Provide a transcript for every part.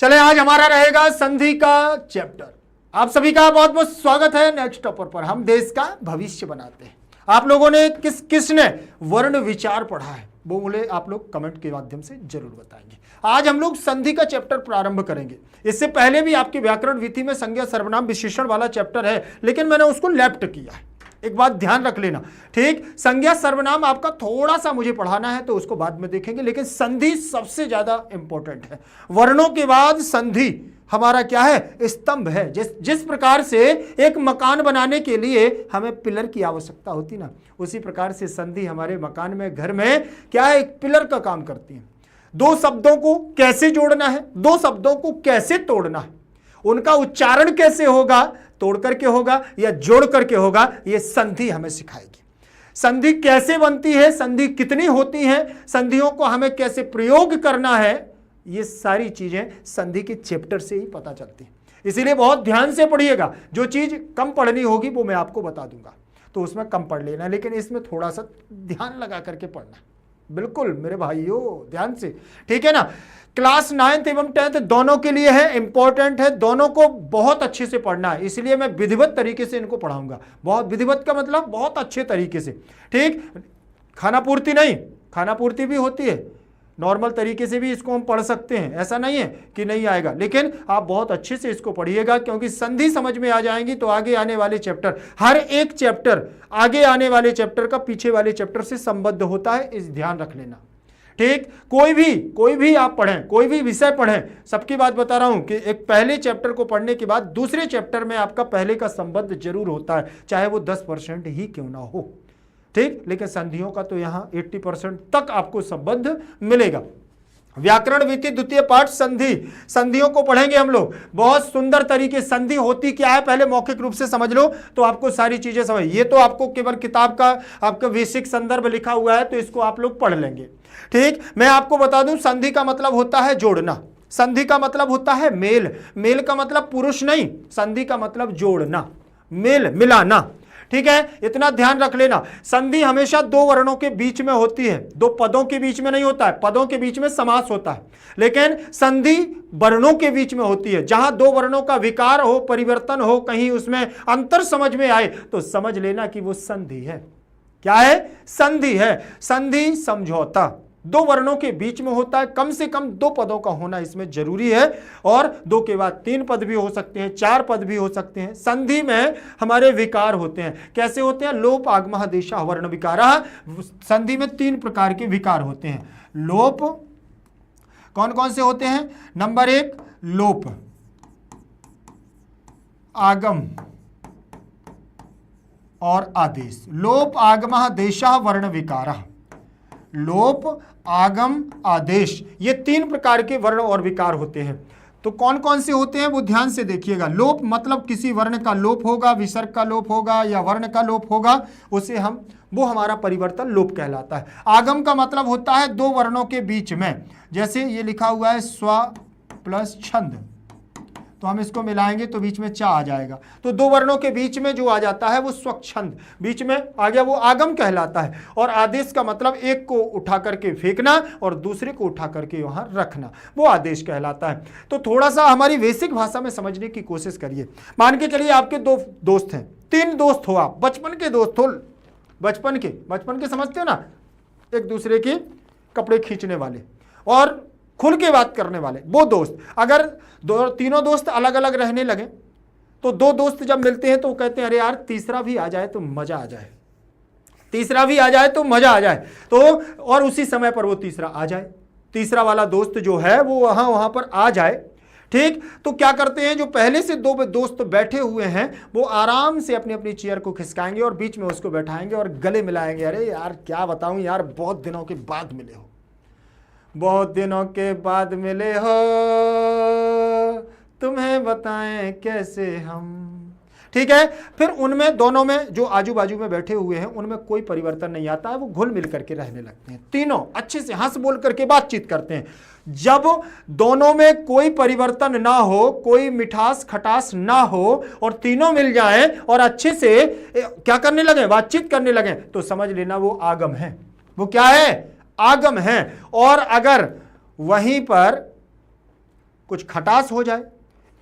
चले, आज हमारा रहेगा संधि का चैप्टर। आप सभी का बहुत बहुत स्वागत है। नेक्स्ट टॉपर पर हम देश का भविष्य बनाते हैं। आप लोगों ने किसने वर्ण विचार पढ़ा है वो मुझे आप लोग कमेंट के माध्यम से जरूर बताएंगे। आज हम लोग संधि का चैप्टर प्रारंभ करेंगे। इससे पहले भी आपके व्याकरण विधि में संज्ञा सर्वनाम विशेषण वाला चैप्टर है, लेकिन मैंने उसको लेफ्ट किया है। एक बात ध्यान रख लेना, ठीक। संज्ञा सर्वनाम आपका थोड़ा सा मुझे पढ़ाना है तो उसको बाद में देखेंगे, लेकिन संधि सबसे ज्यादा इंपॉर्टेंट है। वर्णों के बाद संधि हमारा क्या है, स्तंभ है। जिस प्रकार से एक मकान बनाने के लिए हमें पिलर की आवश्यकता होती ना, उसी प्रकार से संधि हमारे मकान में, घर में क्या है, एक पिलर का काम करती है। दो शब्दों को कैसे जोड़ना है, दो शब्दों को कैसे तोड़ना है, उनका उच्चारण कैसे होगा, तोड़ करके होगा या जोड़ करके होगा, यह संधि हमें सिखाएगी। संधि कैसे बनती है, संधि कितनी होती है, संधियों को हमें कैसे प्रयोग करना है, ये सारी चीजें संधि के चैप्टर से ही पता चलती है। इसीलिए बहुत ध्यान से पढ़िएगा। जो चीज कम पढ़नी होगी वो मैं आपको बता दूंगा, तो उसमें कम पढ़ लेना, लेकिन इसमें थोड़ा सा ध्यान लगा करके पढ़ना। बिल्कुल मेरे भाइयों, ध्यान से, ठीक है ना। क्लास 9th एवं 10th दोनों के लिए है, इंपॉर्टेंट है, दोनों को बहुत अच्छे से पढ़ना है। इसलिए मैं विधिवत तरीके से इनको पढ़ाऊंगा। बहुत विधिवत का मतलब बहुत अच्छे तरीके से, ठीक। खाना पूर्ति नहीं, खाना पूर्ति भी होती है, नॉर्मल तरीके से भी इसको हम पढ़ सकते हैं, ऐसा नहीं है कि नहीं आएगा, लेकिन आप बहुत अच्छे से इसको पढ़िएगा, क्योंकि संधि समझ में आ जाएंगी तो आगे आने वाले चैप्टर, हर एक चैप्टर आगे आने वाले चैप्टर का पीछे वाले चैप्टर से संबद्ध होता है, इस ध्यान रख लेना, ठीक। कोई भी आप पढ़ें, कोई भी विषय पढ़ें, सबकी बात बता रहा हूं कि एक पहले चैप्टर को पढ़ने के बाद दूसरे चैप्टर में आपका पहले का संबंध जरूर होता है, चाहे वो 10% ही क्यों ना हो, ठीक। लेकिन संधियों का तो यहां 80% तक आपको संबंध मिलेगा। व्याकरण विधि द्वितीय पाठ संधि, संधियों को पढ़ेंगे हम लोग बहुत सुंदर तरीके। संधि होती क्या है पहले मौखिक रूप से समझ लो तो आपको सारी चीजें समझ। ये तो आपको केवल किताब का आपका बेसिक संदर्भ लिखा हुआ है, तो इसको आप लोग पढ़ लेंगे, ठीक। मैं आपको बता दूं, संधि का मतलब होता है जोड़ना, संधि का मतलब होता है मेल। मेल का मतलब पुरुष नहीं, संधि का मतलब जोड़ना, मेल मिलाना, ठीक है। इतना ध्यान रख लेना। संधि हमेशा दो वर्णों के बीच में होती है, दो पदों के बीच में नहीं होता है। पदों के बीच में समास होता है, लेकिन संधि वर्णों के बीच में होती है। जहां दो वर्णों का विकार हो, परिवर्तन हो, कहीं उसमें अंतर समझ में आए तो समझ लेना कि वो संधि है। क्या है, संधि है। संधि समझौता दो वर्णों के बीच में होता है, कम से कम दो पदों का होना इसमें जरूरी है, और दो के बाद 3 पद भी हो सकते हैं, 4 पद भी हो सकते हैं। संधि में हमारे विकार होते हैं, कैसे होते हैं, लोप आगमः देशः वर्ण विकारः। संधि में 3 प्रकार के विकार होते हैं। लोप कौन कौन से होते हैं, नंबर 1 लोप, आगम और आदेश। लोप आगमः देशः वर्ण विकारः, लोप आगम आदेश, ये 3 प्रकार के वर्ण और विकार होते हैं। तो कौन कौन से होते हैं वो ध्यान से देखिएगा। लोप मतलब किसी वर्ण का लोप होगा, विसर्ग का लोप होगा या वर्ण का लोप होगा, उसे वो हमारा परिवर्तन लोप कहलाता है। आगम का मतलब होता है दो वर्णों के बीच में, जैसे ये लिखा हुआ है स्व प्लस छंद, तो हम इसको मिलाएंगे तो बीच में चा आ जाएगा, तो दो वर्णों के बीच में जो आ जाता है वो स्वच्छंद बीच में आ गया, वो आगम कहलाता है। और आदेश का मतलब एक को उठा करके फेंकना और दूसरे को उठा करके वहां रखना, वो आदेश कहलाता है। तो थोड़ा सा हमारी बेसिक भाषा में समझने की कोशिश करिए। मान के चलिए आपके 2 दोस्त हैं, 3 दोस्त हो आप, बचपन के दोस्त हो, बचपन के समझते हो ना, एक दूसरे के कपड़े खींचने वाले और खुल के बात करने वाले वो दोस्त। अगर तीनों दोस्त अलग अलग रहने लगे तो 2 दोस्त जब मिलते हैं तो कहते हैं अरे यार तीसरा भी आ जाए तो मजा आ जाए, तीसरा भी आ जाए तो मजा आ जाए। तो और उसी समय पर वो तीसरा आ जाए, तीसरा वाला दोस्त जो है वो वहां पर आ जाए, ठीक। तो क्या करते हैं, जो पहले से 2 दोस्त बैठे हुए हैं वो आराम से अपनी अपनी चेयर को खिसकाएंगे और बीच में उसको बैठाएंगे और गले मिलाएंगे। अरे यार क्या बताऊं यार, बहुत दिनों के बाद मिले हो, बहुत दिनों के बाद मिले हो, तुम्हें बताएं कैसे हम, ठीक है। फिर उनमें दोनों में जो आजू बाजू में बैठे हुए हैं उनमें कोई परिवर्तन नहीं आता है, वो घुल मिल करके रहने लगते हैं, तीनों अच्छे से हंस बोल करके बातचीत करते हैं। जब दोनों में कोई परिवर्तन ना हो, कोई मिठास खटास ना हो और तीनों मिल जाएं और अच्छे से क्या करने लगे, बातचीत करने लगे, तो समझ लेना वो आगम है। वो क्या है, आगम है। और अगर वहीं पर कुछ खटास हो जाए।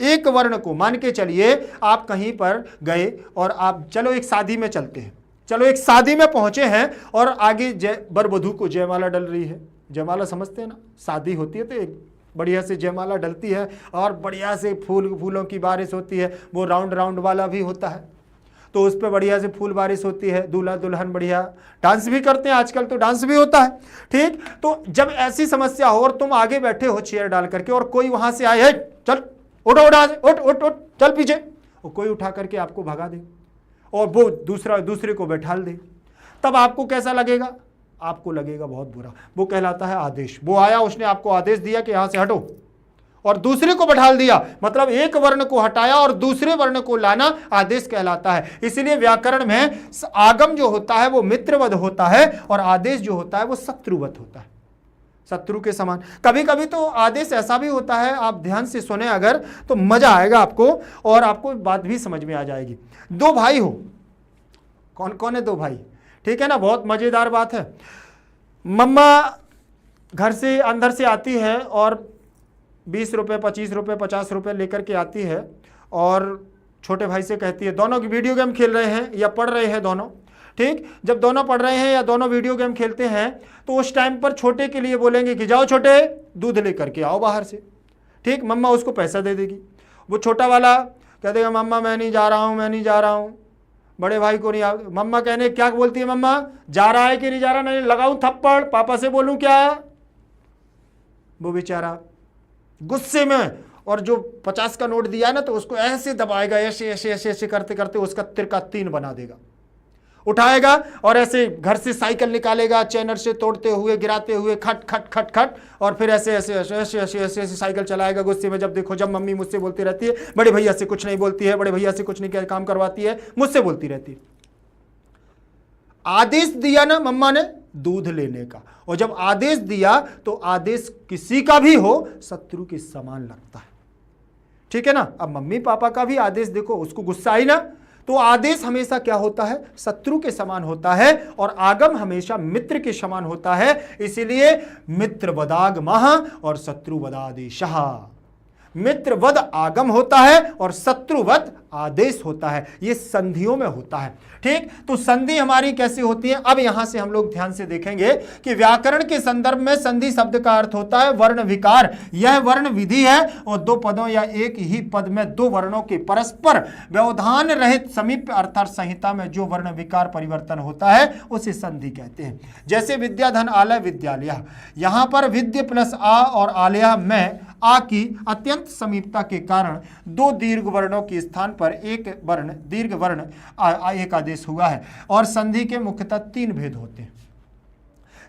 एक वर्ण को मान के चलिए आप कहीं पर गए और आप चलो एक शादी में चलते हैं, चलो एक शादी में पहुंचे हैं और आगे वर वधू को जयमाला डल रही है। जयमाला समझते हैं ना, शादी होती है तो एक बढ़िया से जयमाला डलती है और बढ़िया से फूलों की बारिश होती है। वो राउंड राउंड वाला भी होता है तो उस पर बढ़िया से फूल बारिश होती है, दूल्हा दुल्हन बढ़िया डांस भी करते हैं, आजकल तो डांस भी होता है। ठीक, तो जब ऐसी समस्या हो और तुम आगे बैठे हो चेयर डाल करके और कोई वहां से आए, चल उठो उठ उठ उठ चल पीछे, और कोई उठा करके आपको भगा दे और वो दूसरे को बैठाल दे, तब आपको कैसा लगेगा? आपको लगेगा बहुत बुरा। वो कहलाता है आदेश। वो आया, उसने आपको आदेश दिया कि यहां से हटो और दूसरे को बैठाल दिया, मतलब एक वर्ण को हटाया और दूसरे वर्ण को लाना आदेश कहलाता है। इसलिए व्याकरण में आगम जो होता है वो मित्रवत होता है और आदेश जो होता है वो शत्रुवत होता है, शत्रु के समान। कभी कभी तो आदेश ऐसा भी होता है, आप ध्यान से सुने अगर तो मजा आएगा आपको और आपको बात भी समझ में आ जाएगी। दो भाई हो, कौन कौन है? दो भाई, ठीक है ना, बहुत मजेदार बात है। मम्मा घर से अंदर से आती है और 20 रुपये 25 रुपये 50 रुपये लेकर के आती है और छोटे भाई से कहती है, दोनों वीडियो गेम खेल रहे हैं या पढ़ रहे हैं दोनों। ठीक, जब दोनों पढ़ रहे हैं या दोनों वीडियो गेम खेलते हैं तो उस टाइम पर छोटे के लिए बोलेंगे कि जाओ छोटे दूध लेकर के आओ बाहर से। ठीक, मम्मा उसको पैसा दे देगी। वो छोटा वाला कह देगा मम्मा मैं नहीं जा रहा हूँ, मैं नहीं जा रहा हूँ। बड़े भाई को नहीं आ, मम्मा कहने क्या बोलती है, मम्मा जा रहा है कि नहीं जा रहा? नहीं, लगाऊं थप्पड़, पापा से बोलूं क्या? वो बेचारा गुस्से में, और जो 50 का नोट दिया ना तो उसको ऐसे दबाएगा, ऐसे ऐसे ऐसे ऐसे करते करते उसका तिरका 3 बना देगा, उठाएगा और ऐसे घर से साइकिल निकालेगा, चैनर से तोड़ते हुए गिराते हुए खट खट खट खट, और फिर ऐसे ऐसे ऐसे ऐसे ऐसे ऐसे ऐसे साइकिल चलाएगा गुस्से में। जब देखो, जब मम्मी मुझसे बोलती रहती है, बड़े भैया से कुछ नहीं बोलती है, बड़े भैया से कुछ नहीं काम करवाती है, मुझसे बोलती रहती है। आदेश दिया ना मम्मा ने दूध लेने का, और जब आदेश दिया तो आदेश किसी का भी हो शत्रु के समान लगता है। ठीक है ना, अब मम्मी पापा का भी आदेश देखो, उसको गुस्सा आई ना, तो आदेश हमेशा क्या होता है? शत्रु के समान होता है, और आगम हमेशा मित्र के समान होता है। इसीलिए मित्र वदागमः और शत्रु वदादेशः। मित्रवद आगम होता है और शत्रुवद आदेश होता है। ये संधियों में होता है। ठीक, तो संधि हमारी कैसी होती है? अब यहां से हम लोग ध्यान से देखेंगे कि व्याकरण के संदर्भ में संधि शब्द का अर्थ होता है वर्ण विकार। यह वर्ण विधि है और 2 पदों या एक ही पद में 2 वर्णों के परस्पर व्यवधान रहित समीप्य अर्थात संहिता में जो वर्ण विकार परिवर्तन होता है उसे संधि कहते हैं। जैसे विद्याधन आलय विद्यालय, यहां पर विद्य प्लस आ और आलय में आ की अत्यंत समीपता के कारण 2 दीर्घ वर्णों के स्थान पर एक वर्ण दीर्घ वर्ण एक आदेश हुआ है। और संधि के मुख्यतः 3 भेद होते हैं।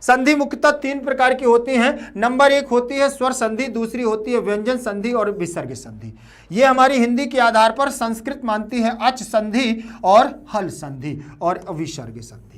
संधि मुख्यतः 3 प्रकार की होती हैं। नंबर 1 होती है स्वर संधि, दूसरी होती है व्यंजन संधि और विसर्ग संधि। ये हमारी हिंदी के आधार पर संस्कृत मानती है अच संधि और हल संधि और विसर्ग संधि।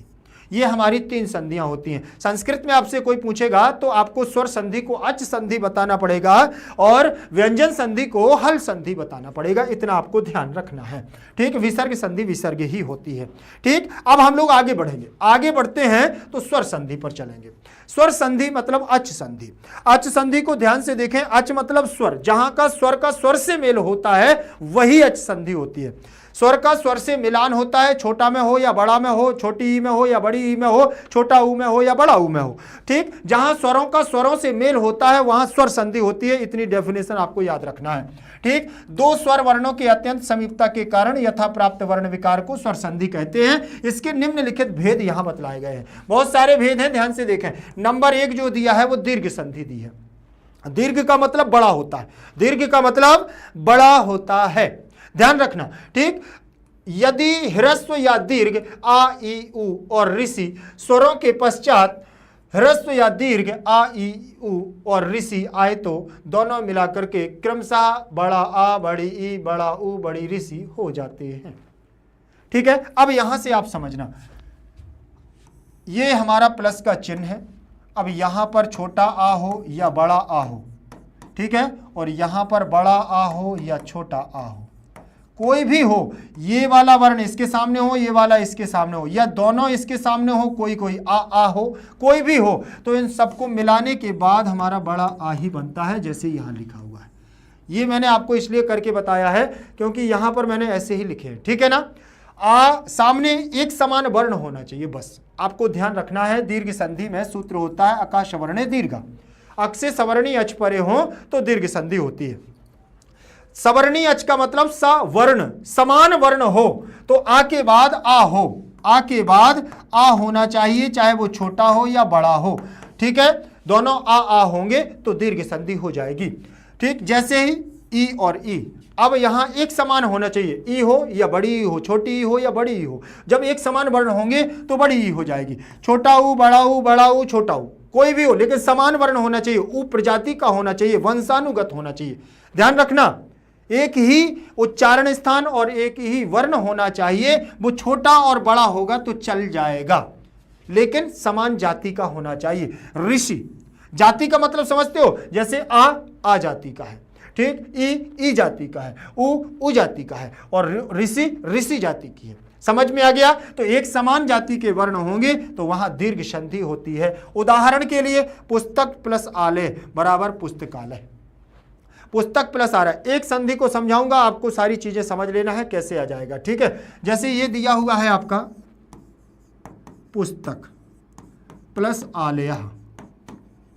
ये हमारी 3 संधियां होती हैं। संस्कृत में आपसे कोई पूछेगा तो आपको स्वर संधि को अच संधि बताना पड़ेगा और व्यंजन संधि को हल संधि बताना पड़ेगा, इतना आपको ध्यान रखना है। ठीक, विसर्ग संधि विसर्ग ही होती है। ठीक, अब हम लोग आगे बढ़ेंगे। आगे बढ़ते हैं तो स्वर संधि पर चलेंगे। स्वर संधि मतलब अच संधि। अच संधि को ध्यान से देखें। अच मतलब स्वर, जहां का स्वर से मेल होता है वही अच संधि होती है। स्वर का स्वर से मिलान होता है, छोटा में हो या बड़ा में हो, छोटी ई में हो या बड़ी ई में हो, छोटा ऊ में हो या बड़ा ऊ में हो। ठीक, जहां स्वरों का स्वरों से मेल होता है वहां स्वर संधि होती है। इतनी डेफिनेशन आपको याद रखना है। ठीक, 2 स्वर वर्णों की अत्यंत समीपता के कारण यथा प्राप्त वर्ण विकार को स्वर संधि कहते हैं। इसके निम्नलिखित भेद यहां बतलाए गए हैं। बहुत सारे भेद हैं, ध्यान से देखें। नंबर 1 जो दिया है वो दीर्घ संधि दी है। दीर्घ का मतलब बड़ा होता है। दीर्घ का मतलब बड़ा होता है, ध्यान रखना। ठीक, यदि ह्रस्व या दीर्घ आ ई उ और ऋषि स्वरों के पश्चात ह्रस्व या दीर्घ आ ई उ और ऋषि आए तो दोनों मिलाकर के क्रमशः बड़ा आ बड़ी ई बड़ा उ बड़ी ऋषि हो जाते हैं। ठीक है, अब यहां से आप समझना, ये हमारा प्लस का चिन्ह है। अब यहां पर छोटा आ हो या बड़ा आ हो, ठीक है, और यहां पर बड़ा आ हो या छोटा आ हो, कोई भी हो, ये वाला वर्ण इसके सामने हो, ये वाला इसके सामने हो, या दोनों इसके सामने हो, कोई कोई आ हो, कोई भी हो, तो इन सबको मिलाने के बाद हमारा बड़ा आ ही बनता है, जैसे यहां लिखा हुआ है। ये मैंने आपको इसलिए करके बताया है क्योंकि यहां पर मैंने ऐसे ही लिखे हैं, ठीक है ना। आ सामने एक समान वर्ण होना चाहिए, बस आपको ध्यान रखना है। दीर्घ संधि में सूत्र होता है आकाश वर्णे दीर्घ, अक्ष से सवर्णी अच परे हो तो दीर्घ संधि होती है। सवर्णी अच का मतलब सवर्ण, समान वर्ण हो तो आ के बाद आ हो, आ के बाद आ होना चाहिए, चाहे वो छोटा हो या बड़ा हो, ठीक है। दोनों आ होंगे तो दीर्घ संधि हो जाएगी, ठीक। जैसे ही ई और ई, अब यहां एक समान होना चाहिए, ई हो या बड़ी ई हो, छोटी ई हो या बड़ी ई हो। जब एक समान वर्ण होंगे तो बड़ी ई हो जाएगी। छोटा ऊ, बड़ा ऊ, बड़ा ऊ, छोटा ऊ, कोई भी हो लेकिन समान वर्ण होना चाहिए, ऊ प्रजाति का होना चाहिए, वंशानुगत होना चाहिए। ध्यान रखना, एक ही उच्चारण स्थान और एक ही वर्ण होना चाहिए। वो छोटा और बड़ा होगा तो चल जाएगा, लेकिन समान जाति का होना चाहिए। ऋषि जाति का मतलब समझते हो, जैसे आ जाति का है, ठीक। ई जाति का है, उ जाति का है, और ऋषि जाति की है। समझ में आ गया। तो एक समान जाति के वर्ण होंगे तो वहां दीर्घ संधि होती है। उदाहरण के लिए पुस्तक प्लस आलय बराबर पुस्तकालय, पुस्तक प्लस आ रहा है। एक संधि को समझाऊंगा, आपको सारी चीजें समझ लेना है कैसे आ जाएगा, ठीक है। जैसे ये दिया हुआ है आपका पुस्तक प्लस आलय,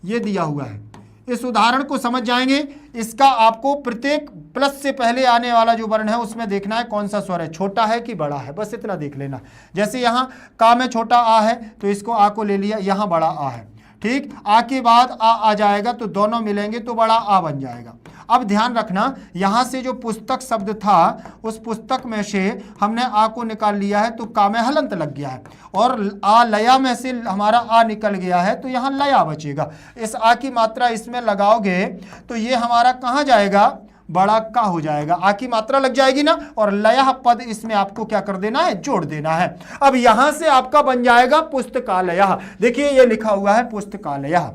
ये दिया हुआ है। इस उदाहरण को समझ जाएंगे। इसका आपको प्रत्येक प्लस से पहले आने वाला जो वर्ण है उसमें देखना है कौन सा स्वर है, छोटा है कि बड़ा है, बस इतना देख लेना। जैसे यहाँ का में छोटा आ है तो इसको आ को ले लिया, यहाँ बड़ा आ है, ठीक। आ के बाद आ जाएगा तो दोनों मिलेंगे तो बड़ा आ बन जाएगा। अब ध्यान रखना, यहां से जो पुस्तक शब्द था उस पुस्तक में से हमने आ को निकाल लिया है तो का में हलंत लग गया है, और आ लया में से हमारा आ निकल गया है तो यहाँ लया बचेगा। इस आ की मात्रा इसमें लगाओगे तो ये हमारा कहाँ जाएगा, बड़ा का हो जाएगा। आ की मात्रा लग जाएगी ना, और लया पद इसमें आपको क्या कर देना है, जोड़ देना है। अब यहां से आपका बन जाएगा पुस्तकालय। देखिए ये लिखा हुआ है पुस्तकालय,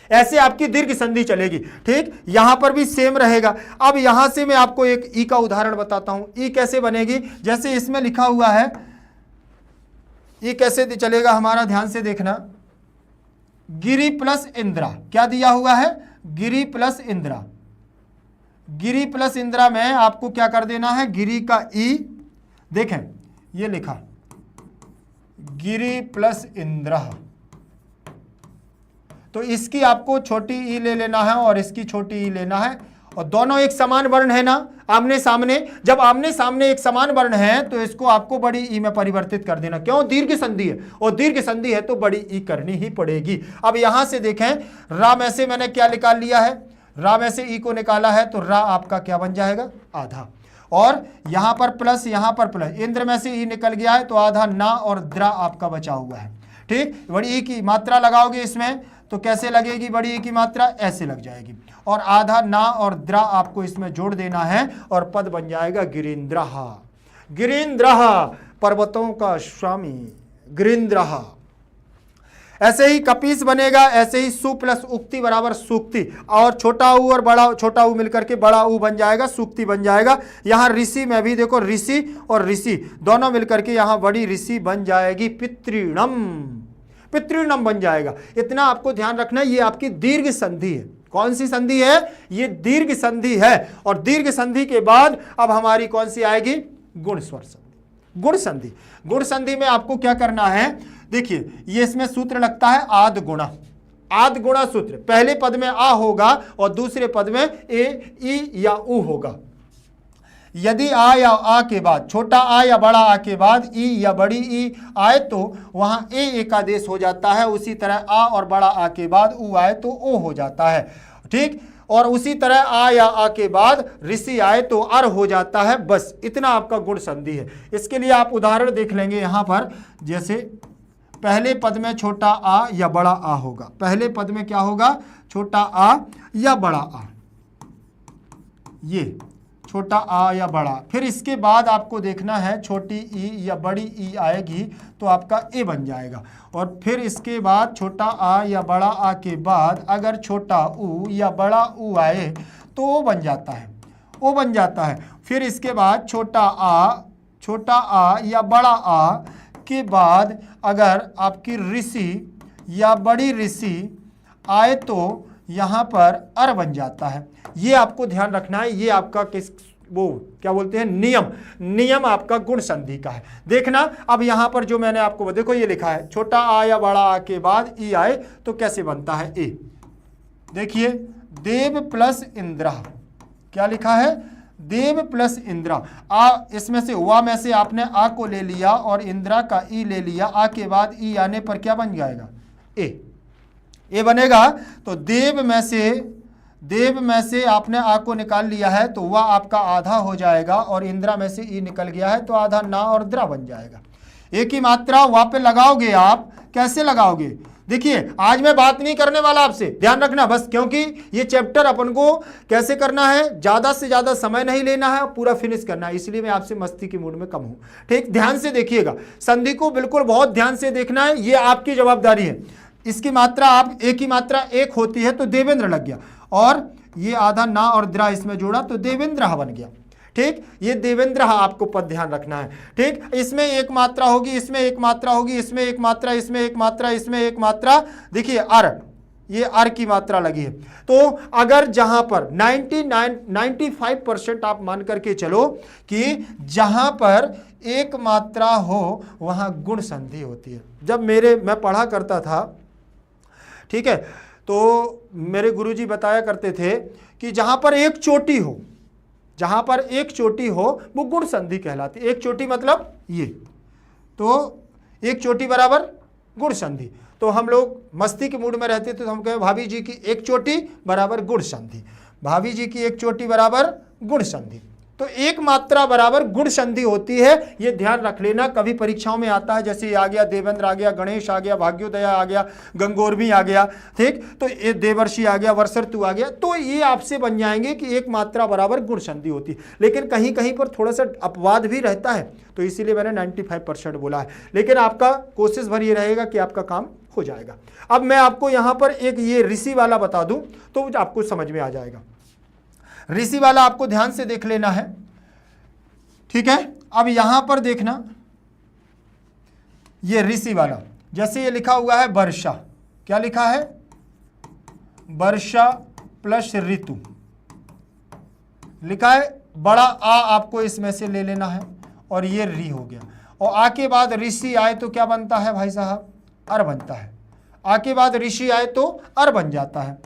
ऐसे आपकी दीर्घ संधि चलेगी, ठीक। यहां पर भी सेम रहेगा। अब यहां से मैं आपको एक ई का उदाहरण बताता हूं। ई कैसे बनेगी, जैसे इसमें लिखा हुआ है, ई कैसे चलेगा हमारा, ध्यान से देखना। गिरी प्लस इंद्रा, क्या दिया हुआ है, गिरी प्लस इंद्रा। गिरी प्लस इंद्रा में आपको क्या कर देना है, गिरी का ई, देखें ये लिखा गिरी प्लस इंद्रा, तो इसकी आपको छोटी ई ले लेना है और इसकी छोटी ई लेना है, और दोनों एक समान वर्ण है ना, आमने सामने। जब आमने सामने एक समान वर्ण है तो इसको आपको बड़ी ई में परिवर्तित कर देना। क्यों, दीर्घ संधि है, और दीर्घ संधि है तो बड़ी ई करनी ही पड़ेगी। अब यहां से देखें, रा में से मैंने क्या निकाल लिया है, रा में से ई को निकाला है तो रा आपका क्या बन जाएगा, आधा। और यहां पर प्लस, यहां पर प्लस, इंद्र में से ई निकल गया है तो आधा ना और द्रा आपका बचा हुआ है, ठीक। बड़ी ई की मात्रा लगाओगे इसमें तो कैसे लगेगी, बड़ी ई की मात्रा ऐसे लग जाएगी, और आधा ना और द्रा आपको इसमें जोड़ देना है और पद बन जाएगा गिरीन्द्रः। गिरीन्द्रः पर्वतों का स्वामी, गिरीन्द्रः। ऐसे ही कपीस बनेगा, ऐसे ही सु प्लस उक्ति बराबर सूक्ति, और छोटा ऊ और बड़ा छोटा ऊ मिलकर के बड़ा ऊ बन जाएगा, सूक्ति बन जाएगा। यहाँ ऋषि में भी देखो, ऋषि और ऋषि दोनों मिलकर के यहाँ बड़ी ऋषि बन जाएगी, पितृणम, पितृणम बन जाएगा। इतना आपको ध्यान रखना, ये आपकी दीर्घ संधि है। कौन सी संधि है, ये दीर्घ संधि है। और दीर्घ संधि के बाद अब हमारी कौन सी आएगी, गुण स्वर संधि, गुण संधि। गुण संधि में आपको क्या करना है, देखिए ये इसमें सूत्र लगता है आद गुणा, आद गुणा सूत्र। पहले पद में आ होगा और दूसरे पद में ए, ई या उ होगा। यदि आ या आ के बाद, छोटा आ या बड़ा आ के बाद ई या बड़ी ई आए तो वहां ए एकादेश हो जाता है। उसी तरह आ और बड़ा आ के बाद उ आए तो ओ हो जाता है, ठीक। और उसी तरह आ या आ के बाद ऋषि आए तो अर हो जाता है। बस इतना आपका गुण संधि है। इसके लिए आप उदाहरण देख लेंगे यहाँ पर, जैसे पहले पद में छोटा आ या बड़ा आ होगा। पहले पद में क्या होगा, छोटा आ या बड़ा आ, ये छोटा आ या बड़ा। फिर इसके बाद आपको देखना है छोटी ई या बड़ी ई आएगी तो आपका ए बन जाएगा। और फिर इसके बाद छोटा आ या बड़ा आ के बाद अगर छोटा ऊ या बड़ा ऊ आए तो ओ बन जाता है, ओ बन जाता है। फिर इसके बाद छोटा आ या बड़ा आ के बाद अगर आपकी ऋषि या बड़ी ऋषि आए तो यहाँ पर अर बन जाता है। ये आपको ध्यान रखना है। ये आपका किस वो क्या बोलते हैं, नियम आपका गुण संधि का है। देखना अब यहां पर जो मैंने आपको देखो ये लिखा है, छोटा आ या बड़ा आ के बाद ई आए तो कैसे बनता है ए। देखिए देव प्लस इंद्रा, क्या लिखा है, देव प्लस इंद्रा। आ इसमें से वा में से आपने आ को ले लिया और इंद्रा का ई ले लिया, आ के बाद ई आने पर क्या बन जाएगा, ए बनेगा। तो देव में से आपने आ को निकाल लिया है तो वह आपका आधा हो जाएगा, और इंद्रा में से ई निकल गया है तो आधा ना और द्रा बन जाएगा। एक ही मात्रा वहां पे लगाओगे आप, कैसे लगाओगे, देखिए आज मैं बात नहीं करने वाला आपसे, ध्यान रखना बस, क्योंकि ये चैप्टर अपन को कैसे करना है, ज्यादा से ज्यादा समय नहीं लेना है, पूरा फिनिश करना है, इसलिए मैं आपसे मस्ती की मूड में कम हूं। ठीक, ध्यान से देखिएगा, संधि को बिल्कुल बहुत ध्यान से देखना है, ये आपकी जवाबदारी है। इसकी मात्रा आप एक ही मात्रा एक होती है तो देवेंद्र लग गया, और ये आधा ना और द्रा इसमें जोड़ा तो देवेंद्र बन गया। ठीक, ये देवेंद्र आपको पद ध्यान रखना है। ठीक, इसमें एक मात्रा होगी, इसमें एक मात्रा होगी, इसमें एक मात्रा, इसमें एक मात्रा, इसमें एक मात्रा, देखिए अर, ये अर की मात्रा लगी है। तो अगर जहां पर 95% आप मान करके चलो कि जहां पर एक मात्रा हो वहां गुण संधि होती है। जब मैं पढ़ा करता था, ठीक है, तो मेरे गुरुजी बताया करते थे कि जहां पर एक चोटी हो, जहां पर एक चोटी हो वो गुण संधि कहलाती है। एक चोटी मतलब ये, तो एक चोटी बराबर गुण संधि। तो हम लोग मस्ती के मूड में रहते थे तो हम कहें भाभी जी की एक चोटी बराबर गुण संधि, भाभी जी की एक चोटी बराबर गुण संधि। तो एक मात्रा बराबर गुण संधि होती है, ये ध्यान रख लेना। कभी परीक्षाओं में आता है, जैसे ये आ गया देवेंद्र आ गया, गणेश आ गया, भाग्योदया आ गया, गंगोरवी आ गया, ठीक, तो ये देवर्षि आ गया, वर्षर्तु आ गया, तो ये आपसे बन जाएंगे कि एक मात्रा बराबर गुण संधि होती है। लेकिन कहीं कहीं पर थोड़ा सा अपवाद भी रहता है, तो इसीलिए मैंने 95% बोला है। लेकिन आपका कोशिश भर ये रहेगा कि आपका काम हो जाएगा। अब मैं आपको यहां पर एक ये ऋषि वाला बता दूं तो आपको समझ में आ जाएगा। ऋषि वाला आपको ध्यान से देख लेना है, ठीक है। अब यहां पर देखना, ये ऋषि वाला, जैसे ये लिखा हुआ है वर्षा, क्या लिखा है, वर्षा प्लस ऋतु लिखा है, बड़ा आ आपको इसमें से ले लेना है, और ये री हो गया, और आ के बाद ऋषि आए तो क्या बनता है भाई साहब, अर बनता है। आ के बाद ऋषि आए तो अर बन जाता है।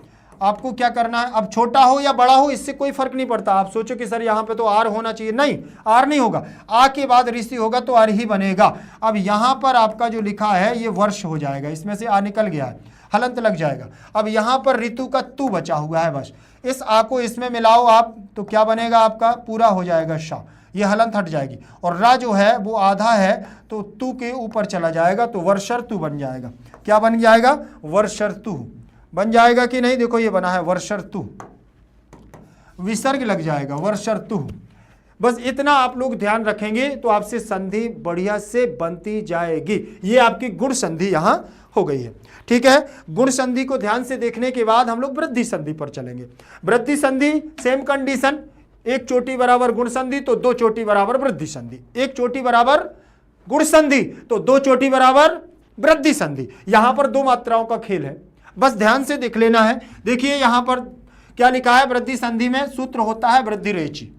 आपको क्या करना है, अब छोटा हो या बड़ा हो इससे कोई फर्क नहीं पड़ता। आप सोचो कि सर यहाँ पे तो आर होना चाहिए, नहीं, आर नहीं होगा, आ के बाद ऋषि होगा तो आर ही बनेगा। अब यहाँ पर आपका जो लिखा है ये वर्ष हो जाएगा, इसमें से आ निकल गया है, हलंत लग जाएगा। अब यहाँ पर ऋतु का तू बचा हुआ है, बस इस आ को इसमें मिलाओ आप तो क्या बनेगा, आपका पूरा हो जाएगा शाह, ये हलंत हट जाएगी, और रा जो है वो आधा है तो तू के ऊपर चला जाएगा तो वर्षर्तु बन जाएगा। क्या बन जाएगा, वर्षर्तु बन जाएगा कि नहीं, देखो ये बना है वर्षर्तु, विसर्ग लग जाएगा वर्षर्तु। बस इतना आप लोग ध्यान रखेंगे तो आपसे संधि बढ़िया से बनती जाएगी। ये आपकी गुण संधि यहां हो गई है, ठीक है। गुण संधि को ध्यान से देखने के बाद हम लोग वृद्धि संधि पर चलेंगे। वृद्धि संधि सेम कंडीशन, एक चोटी बराबर गुण संधि तो दो चोटी बराबर वृद्धि संधि, एक चोटी बराबर गुण संधि तो दो चोटी बराबर वृद्धि संधि। यहां पर दो मात्राओं का खेल है, बस ध्यान से देख लेना है। देखिए यहां पर क्या लिखा है, वृद्धि संधि में सूत्र होता है वृद्धि रेचि,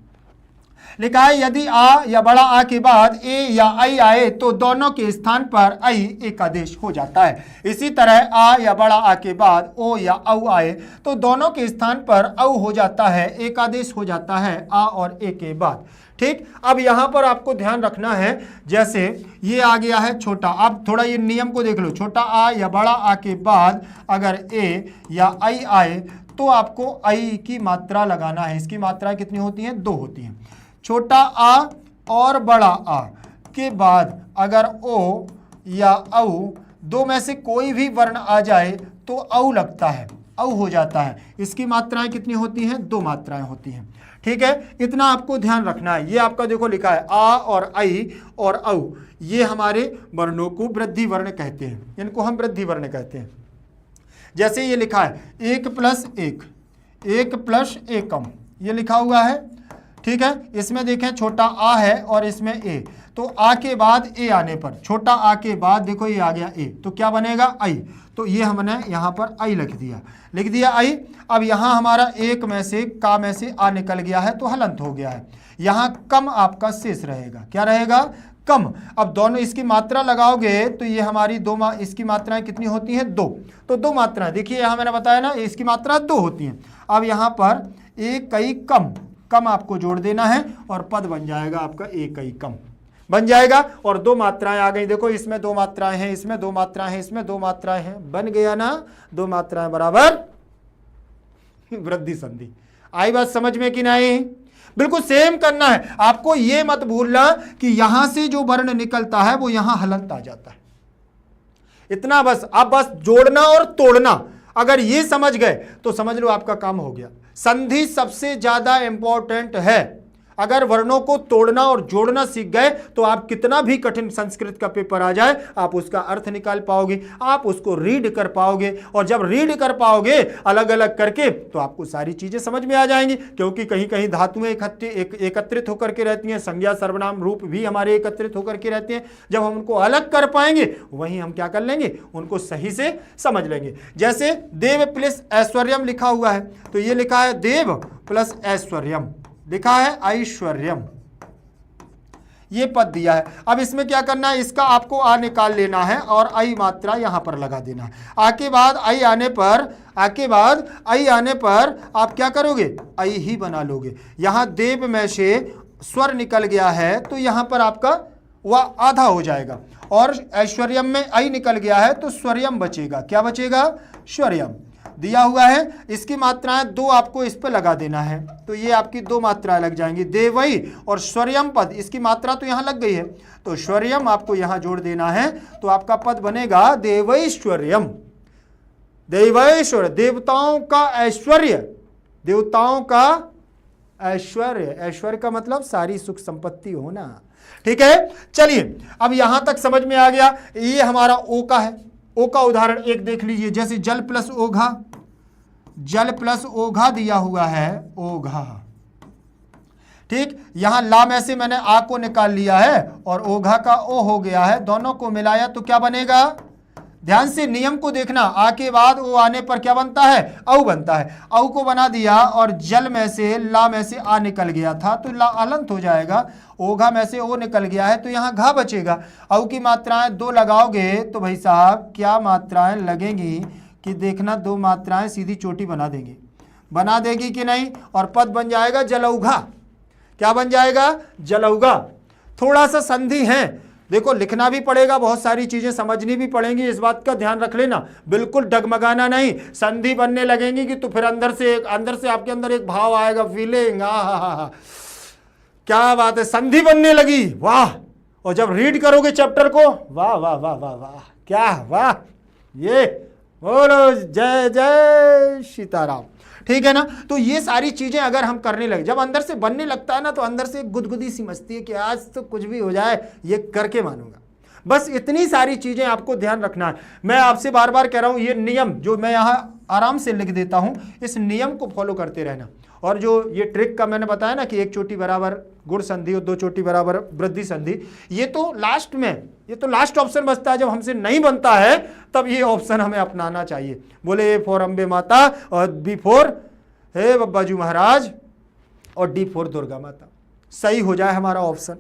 लिखा है यदि आ या बड़ा आ के बाद ए या आई आए तो दोनों के स्थान पर आई एक आदेश हो जाता है। इसी तरह आ या बड़ा आ के बाद ओ या औ आए तो दोनों के स्थान पर औ हो जाता है, एक आदेश हो जाता है आ और ए के बाद। ठीक, अब यहां पर आपको ध्यान रखना है, जैसे ये आ गया है छोटा, अब थोड़ा ये नियम को देख लो, छोटा आ या बड़ा आ के बाद अगर ए या आई आए तो आपको आई की मात्रा लगाना है। इसकी मात्रा कितनी होती है, दो होती हैं। छोटा आ और बड़ा आ के बाद अगर ओ या औ दो में से कोई भी वर्ण आ जाए तो औ लगता है, औ हो जाता है। इसकी मात्राएं कितनी होती हैं, दो मात्राएं होती हैं, ठीक है। इतना आपको ध्यान रखना है। ये आपका देखो लिखा है आ और आई और औ, ये हमारे वर्णों को वृद्धि वर्ण कहते हैं, इनको हम वृद्धि वर्ण कहते हैं। जैसे ये लिखा है एक प्लस एक, एक प्लस एकम, ये लिखा हुआ है, ठीक है, इसमें देखें छोटा आ है और इसमें ए, तो आ के बाद ए आने पर, छोटा आ के बाद देखो ये आ गया ए, तो क्या बनेगा आई। तो ये हमने यहाँ पर आई लिख दिया आई। अब यहाँ हमारा एक में से का में से आ निकल गया है तो हलंत हो गया है। यहाँ कम आपका शेष रहेगा, क्या रहेगा, कम। अब दोनों इसकी मात्रा लगाओगे तो ये हमारी इसकी मात्राएं कितनी होती हैं, 2। तो 2 मात्राएं, देखिए यहाँ मैंने बताया ना इसकी मात्रा 2 होती हैं। अब यहाँ पर एक कई कम आपको जोड़ देना है और पद बन जाएगा आपका एक कई कम बन जाएगा। और 2 मात्राएं आ गई, देखो इसमें 2 मात्राएं हैं, इसमें 2 मात्राएं हैं, इसमें 2 मात्राएं हैं, बन गया ना 2 मात्राएं बराबर वृद्धि संधि। आई बात समझ में कि नहीं? बिल्कुल सेम करना है आपको, ये मत भूलना कि यहां से जो वर्ण निकलता है वो यहां हलंत आ जाता है, इतना बस। अब बस जोड़ना और तोड़ना अगर ये समझ गए तो समझ लो आपका काम हो गया। संधि सबसे ज्यादा इंपॉर्टेंट है। अगर वर्णों को तोड़ना और जोड़ना सीख गए तो आप कितना भी कठिन संस्कृत का पेपर आ जाए आप उसका अर्थ निकाल पाओगे, आप उसको रीड कर पाओगे। और जब रीड कर पाओगे अलग अलग करके तो आपको सारी चीजें समझ में आ जाएंगी, क्योंकि कहीं कहीं धातुएं एकत्रित होकर के रहती हैं, संज्ञा सर्वनाम रूप भी हमारे एकत्रित होकर के रहते हैं। जब हम उनको अलग कर पाएंगे वहीं हम क्या कर लेंगे, उनको सही से समझ लेंगे। जैसे देव प्लस ऐश्वर्यम लिखा हुआ है, तो ये लिखा है देव प्लस ऐश्वर्यम, लिखा है ऐश्वर्यम, ये पद दिया है। अब इसमें क्या करना है, इसका आपको आ निकाल लेना है और आई मात्रा यहां पर लगा देना है। आके बाद आई आने पर आप क्या करोगे, आई ही बना लोगे। यहां देव में से स्वर निकल गया है तो यहां पर आपका वह आधा हो जाएगा, और ऐश्वर्यम में आई निकल गया है तो स्वरियम बचेगा। क्या बचेगा, स्वरियम दिया हुआ है। इसकी मात्राएं 2 आपको इस पर लगा देना है, तो ये आपकी 2 मात्राएं लग जाएंगी, देवई और स्वरियम पद। इसकी मात्रा तो यहां लग गई है तो स्वरियम आपको यहां जोड़ देना है, तो आपका पद बनेगा देवैश्वर्यम। देवैश्वर्य, देवताओं का ऐश्वर्य, देवताओं का ऐश्वर्य, ऐश्वर्य का मतलब सारी सुख संपत्ति होना। ठीक है, चलिए अब यहां तक समझ में आ गया। ये हमारा ओ का है, ओ का उदाहरण एक देख लीजिए। जैसे जल प्लस ओघा, जल प्लस ओघा दिया हुआ है, ओघा। ठीक, यहां ला में से मैंने आ को निकाल लिया है और ओघा का ओ हो गया है, दोनों को मिलाया तो क्या बनेगा। ध्यान से नियम को देखना, आ के बाद ओ आने पर क्या बनता है, औ बनता है। औ को बना दिया और जल में से ला में से आ निकल गया था तो ला अलंत हो जाएगा, ओघा में से ओ निकल गया है तो यहाँ घा बचेगा। औ की मात्राएं 2 लगाओगे तो भाई साहब क्या मात्राएं लगेंगी कि देखना, 2 मात्राएं सीधी चोटी बना देंगी, बना देगी कि नहीं, और पद बन जाएगा जलौघा। क्या बन जाएगा, जलौघा। थोड़ा सा संधि है, देखो लिखना भी पड़ेगा, बहुत सारी चीजें समझनी भी पड़ेंगी, इस बात का ध्यान रख लेना, बिल्कुल डगमगाना नहीं। संधि बनने लगेंगी कि तो फिर अंदर से आपके अंदर एक भाव आएगा, फीलिंग, क्या बात है, संधि बनने लगी, वाह। और जब रीड करोगे चैप्टर को, वाह वाह वाह वाह वाह, क्या वाह, ये बोलो जय जय सीताराम। ठीक है ना, तो ये सारी चीजें अगर हम करने लगे, जब अंदर से बनने लगता है ना तो अंदर से गुदगुदी सी मचती है कि आज तो कुछ भी हो जाए ये करके मानूंगा। बस इतनी सारी चीजें आपको ध्यान रखना है। मैं आपसे बार बार कह रहा हूं, ये नियम जो मैं यहाँ आराम से लिख देता हूं, इस नियम को फॉलो करते रहना। और जो ये ट्रिक का मैंने बताया ना कि 1 चोटी बराबर गुण संधि और 2 चोटी बराबर वृद्धि संधि, ये तो लास्ट में, ये तो लास्ट ऑप्शन बचता है। जब हमसे नहीं बनता है तब ये ऑप्शन हमें अपनाना चाहिए। बोले ए फॉर अम्बे माता, और बी फॉर हे बब्बाजू महाराज, और डी फॉर दुर्गा माता। सही हो जाए हमारा ऑप्शन,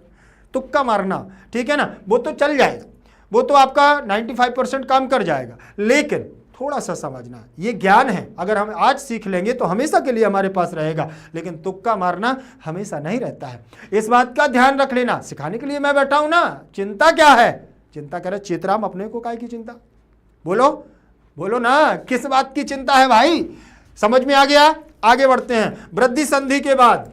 तुक्का मारना, ठीक है ना, वो तो चल जाएगा, वो तो आपका 95% काम कर जाएगा। लेकिन थोड़ा सा समझना, ये ज्ञान है, अगर हम आज सीख लेंगे तो हमेशा के लिए हमारे पास रहेगा, लेकिन तुक्का मारना हमेशा नहीं रहता है। इस बात का ध्यान रख लेना, सिखाने के लिए मैं बैठा हूं ना। चिंता क्या है, चिंता करे चेतराम, अपने को काय की चिंता, बोलो बोलो ना, किस बात की चिंता है भाई। समझ में आ गया, आगे बढ़ते हैं। वृद्धि संधि के बाद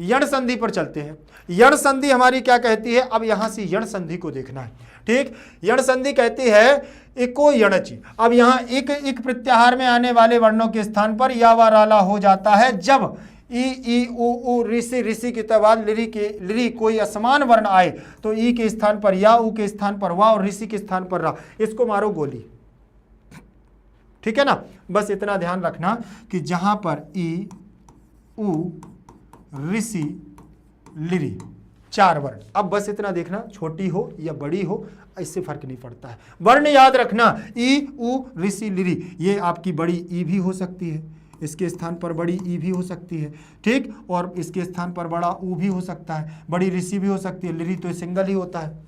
यण संधि पर चलते हैं। यण संधि हमारी क्या कहती है, अब यहां से यण संधि को देखना है। ठीक, यण संधि कहती है इको यणचि। अब यहां एक प्रत्याहार में आने वाले वर्णों के स्थान पर या वा राला हो जाता है जब ई उ ऋषि के बाद लिरी कोई असमान वर्ण आए तो ई के स्थान पर या, उ के स्थान पर वा और ऋषि के स्थान पर रा। इसको मारो गोली, ठीक है ना। बस इतना ध्यान रखना कि जहां पर ई उ ऋषि लिरि, 4 वर्ण। अब बस इतना देखना, छोटी हो या बड़ी हो इससे फर्क नहीं पड़ता है। वर्ण याद रखना, ई उ ऋषि लिरि, ये आपकी बड़ी ई भी हो सकती है, इसके स्थान पर बड़ी ई भी हो सकती है, ठीक, और इसके स्थान पर बड़ा ऊ भी हो सकता है, बड़ी ऋषि भी हो सकती है, लिरि तो सिंगल ही होता है।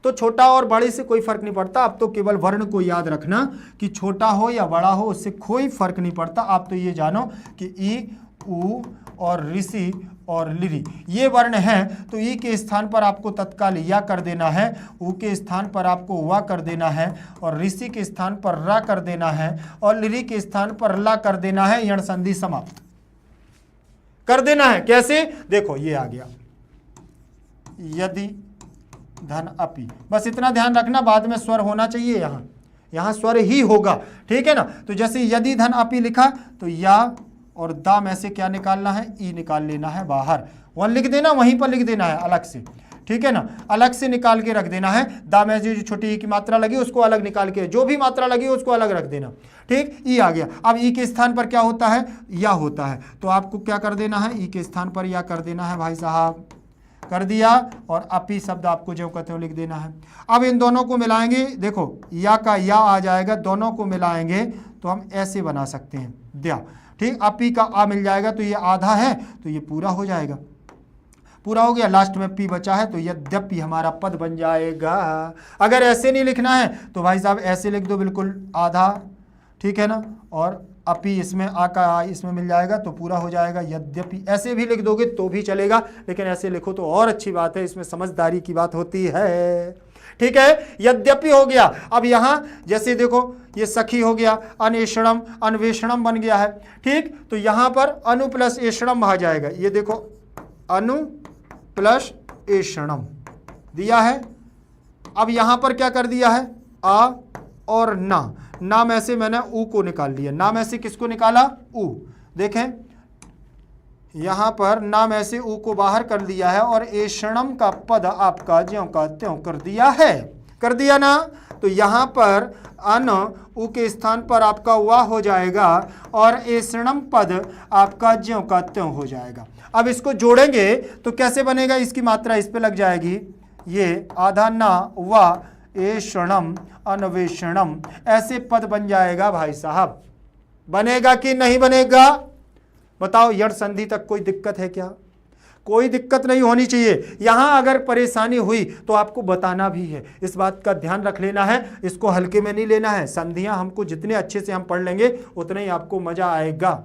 तो छोटा और बड़े से कोई फर्क नहीं पड़ता, आप तो केवल वर्ण को याद रखना कि छोटा हो या बड़ा हो उससे कोई फर्क नहीं पड़ता। आप तो ये जानो कि ई उ और ऋषि और लिरि ये वर्ण हैं, तो ई के स्थान पर आपको तत्काल या कर देना है, उ के स्थान पर आपको वा कर देना है, और ऋषि के स्थान पर रा कर देना है, और लिरि के स्थान पर ला कर देना है। यण संधि समाप्त कर देना है। कैसे? देखो ये आ गया, यदि धन अपि, बस इतना ध्यान रखना, बाद में स्वर होना चाहिए, यहां स्वर ही होगा, ठीक है ना। तो जैसे यदि धन अपि लिखा तो या और दा में से क्या निकालना है, ई निकाल लेना है बाहर, वहां लिख देना, वहीं पर लिख देना है अलग से, ठीक है ना, अलग से निकाल के रख देना है। दा में जो छोटी ई की मात्रा लगी उसको अलग निकाल के, जो भी मात्रा लगी उसको अलग रख देना, ठीक। ई आ गया। अब ई के स्थान पर क्या होता है, या होता है, तो आपको क्या कर देना है, ई के स्थान पर या कर देना है भाई साहब, कर दिया, और अपी शब्द आपको जो कहते हो लिख देना है। अब इन दोनों को मिलाएंगे, देखो या का या आ जाएगा, दोनों को मिलाएंगे तो हम ऐसे बना सकते हैं, दिया, ठीक। अपी का आ मिल जाएगा तो ये आधा है, तो ये पूरा हो जाएगा, पूरा हो गया। लास्ट में पी बचा है तो यद्यपि हमारा पद बन जाएगा। अगर ऐसे नहीं लिखना है तो भाई साहब ऐसे लिख दो, बिल्कुल आधा, ठीक है ना, और अपी इसमें आ का आ इसमें मिल जाएगा तो पूरा हो जाएगा। यद्यपि ऐसे भी लिख दोगे तो भी चलेगा, लेकिन ऐसे लिखो तो और अच्छी बात है, इसमें समझदारी की बात होती है, ठीक है। यद्यपि हो गया। अब यहां जैसे देखो ये सखी हो गया, अनेषणम अन्वेषणम बन गया है, ठीक। तो यहां पर अनु प्लस एषणम आ जाएगा, ये देखो अनु प्लस एषणम दिया है। अब यहां पर क्या कर दिया है, आ और ना में से मैंने ऊ को निकाल लिया, ना में से किसको निकाला, ऊ, देखें यहां पर ना में से ऊ को बाहर कर दिया है, और एषणम का पद आपका ज्यों का त्यों कर दिया है, कर दिया ना। तो यहां पर अन ऊ के स्थान पर आपका वा हो जाएगा, और एषणम पद आपका ज्यों का त्यों हो जाएगा। अब इसको जोड़ेंगे तो कैसे बनेगा, इसकी मात्रा इस पे लग जाएगी, ये आधा ना वा एषणम अन्वेषणम, ऐसे पद बन जाएगा भाई साहब। बनेगा कि नहीं बनेगा बताओ। यण संधि तक कोई दिक्कत है क्या? कोई दिक्कत नहीं होनी चाहिए। यहां अगर परेशानी हुई तो आपको बताना भी है, इस बात का ध्यान रख लेना है, इसको हल्के में नहीं लेना है। संधियां हमको जितने अच्छे से हम पढ़ लेंगे उतने ही आपको मजा आएगा।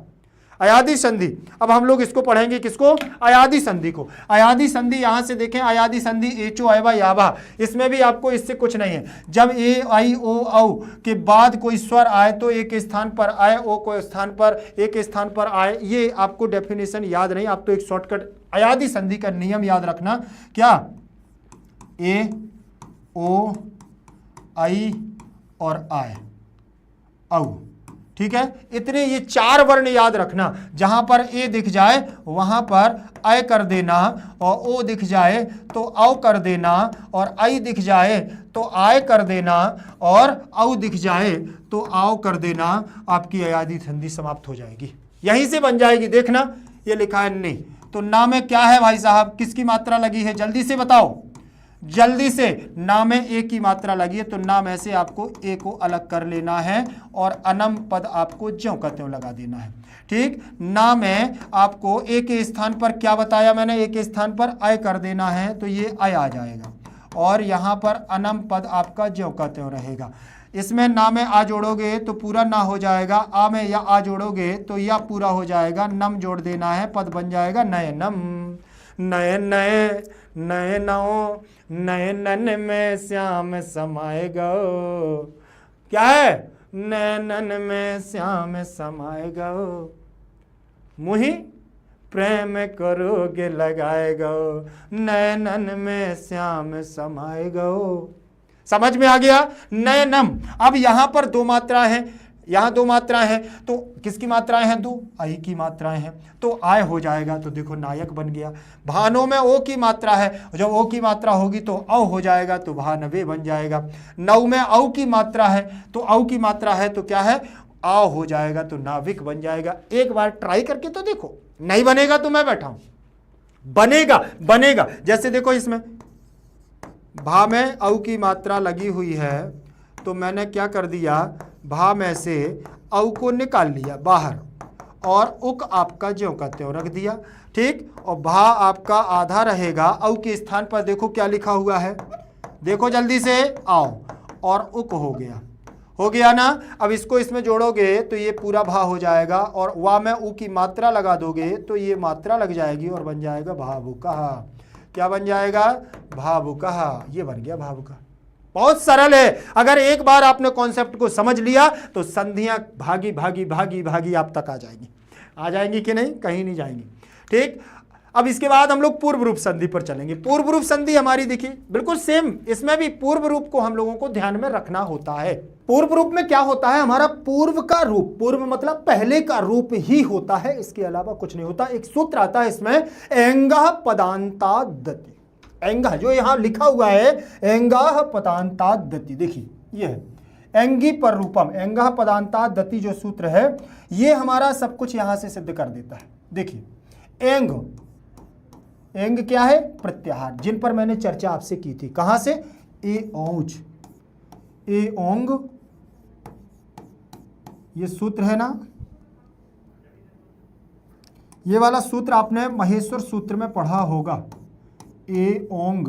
अयादि संधि, अब हम लोग इसको पढ़ेंगे, किसको, अयादि संधि को। अयादि संधि यहां से देखें, अयादि संधि एचो आयवा यावा, इसमें भी आपको इससे कुछ नहीं है। जब ए आई ओ औ के बाद कोई स्वर आए तो एक स्थान पर आए, ओ को स्थान पर एक स्थान पर आए, ये आपको डेफिनेशन याद नहीं, आप तो एक शॉर्टकट अयादि संधि का नियम याद रखना, क्या, ए ओ आई और आए औ, ठीक है। इतने ये 4 वर्ण याद रखना, जहां पर ए दिख जाए वहां पर अय कर देना, और ओ दिख जाए तो औ कर देना, और आई दिख जाए तो आय कर देना, और औ दिख जाए तो आओ कर देना। आपकी अयादि संधि समाप्त हो जाएगी, यहीं से बन जाएगी। देखना ये लिखा है ने, तो ना में क्या है भाई साहब, किसकी मात्रा लगी है, जल्दी से बताओ, जल्दी से। ना में ए की मात्रा लगी है तो ना में से आपको ए को अलग कर लेना है, और अनम पद आपको ज्यों का त्यों लगा देना है, ठीक। ना में आपको ए के स्थान पर क्या बताया मैंने, ए के स्थान पर अय कर देना है, तो ये अय आ जाएगा, और यहाँ पर अनम पद आपका ज्यों का त्यों रहेगा। इसमें ना में आ जोड़ोगे तो पूरा ना हो जाएगा, आ में या आ जोड़ोगे तो या पूरा हो जाएगा, नम जोड़ देना है, पद बन जाएगा नयनम। नए नए नए नौ नयनन में श्याम समाए गो, क्या है, नैनन में श्याम समाए गो, मुहि प्रेम करोगे लगाए गो, नैनन में श्याम समाए गो। समझ में आ गया, नयनम। अब यहां पर 2 मात्राएं हैं, यहाँ 2 मात्राएं हैं, तो किसकी मात्राएं हैं, 2 आई की मात्राएं हैं, तो आय हो जाएगा, तो देखो नायक बन गया। भानों में ओ की मात्रा है, जब ओ की मात्रा होगी तो औ हो जाएगा, तो भानवे बन जाएगा। नौ में औ की मात्रा है, तो औ की मात्रा है तो क्या है, आओ हो जाएगा, तो नाविक बन जाएगा। एक बार ट्राई करके तो देखो, नहीं बनेगा तो मैं बैठा हूं, बनेगा बनेगा। जैसे देखो इसमें भा में औ की मात्रा लगी हुई है, तो मैंने क्या कर दिया, भा में से औ को निकाल लिया बाहर और उक आपका ज्यों का त्यों रख दिया, ठीक। और भा आपका आधा रहेगा, औ के स्थान पर देखो क्या लिखा हुआ है, देखो जल्दी से आओ, और उक हो गया ना। अब इसको इसमें जोड़ोगे तो ये पूरा भा हो जाएगा, और वा में उ की मात्रा लगा दोगे तो ये मात्रा लग जाएगी और बन जाएगा भावुकः। क्या बन जाएगा, भावुकः। ये बन गया भावुकः। बहुत सरल है। अगर एक बार आपने कॉन्सेप्ट को समझ लिया तो संधियां भागी भागी भागी भागी आप तक आ जाएंगी कि नहीं, कहीं नहीं जाएंगी, ठीक। अब इसके बाद हम लोग पूर्व रूप संधि पर चलेंगे। पूर्व रूप संधि हमारी देखिए बिल्कुल सेम, इसमें भी पूर्व रूप को हम लोगों को ध्यान में रखना होता है। पूर्व रूप में क्या होता है, हमारा पूर्व का रूप, पूर्व मतलब पहले का रूप ही होता है, इसके अलावा कुछ नहीं होता। एक सूत्र आता है इसमें, एंगः पदान्ताद्दति। एंगः जो यहां लिखा हुआ है, एंगः पदान्ताद्दति, देखिए ये है एंगी पर रूपम, एंगः पदान्ताद्दति जो सूत्र है ये हमारा सब कुछ यहां से सिद्ध कर देता है। देखिए एंग क्या है, प्रत्याहार, जिन पर मैंने चर्चा आपसे की थी। कहां से, ए औंच, ए ओंग, ये सूत्र है ना, ये वाला सूत्र आपने महेश्वर सूत्र में पढ़ा होगा, ए ओंग,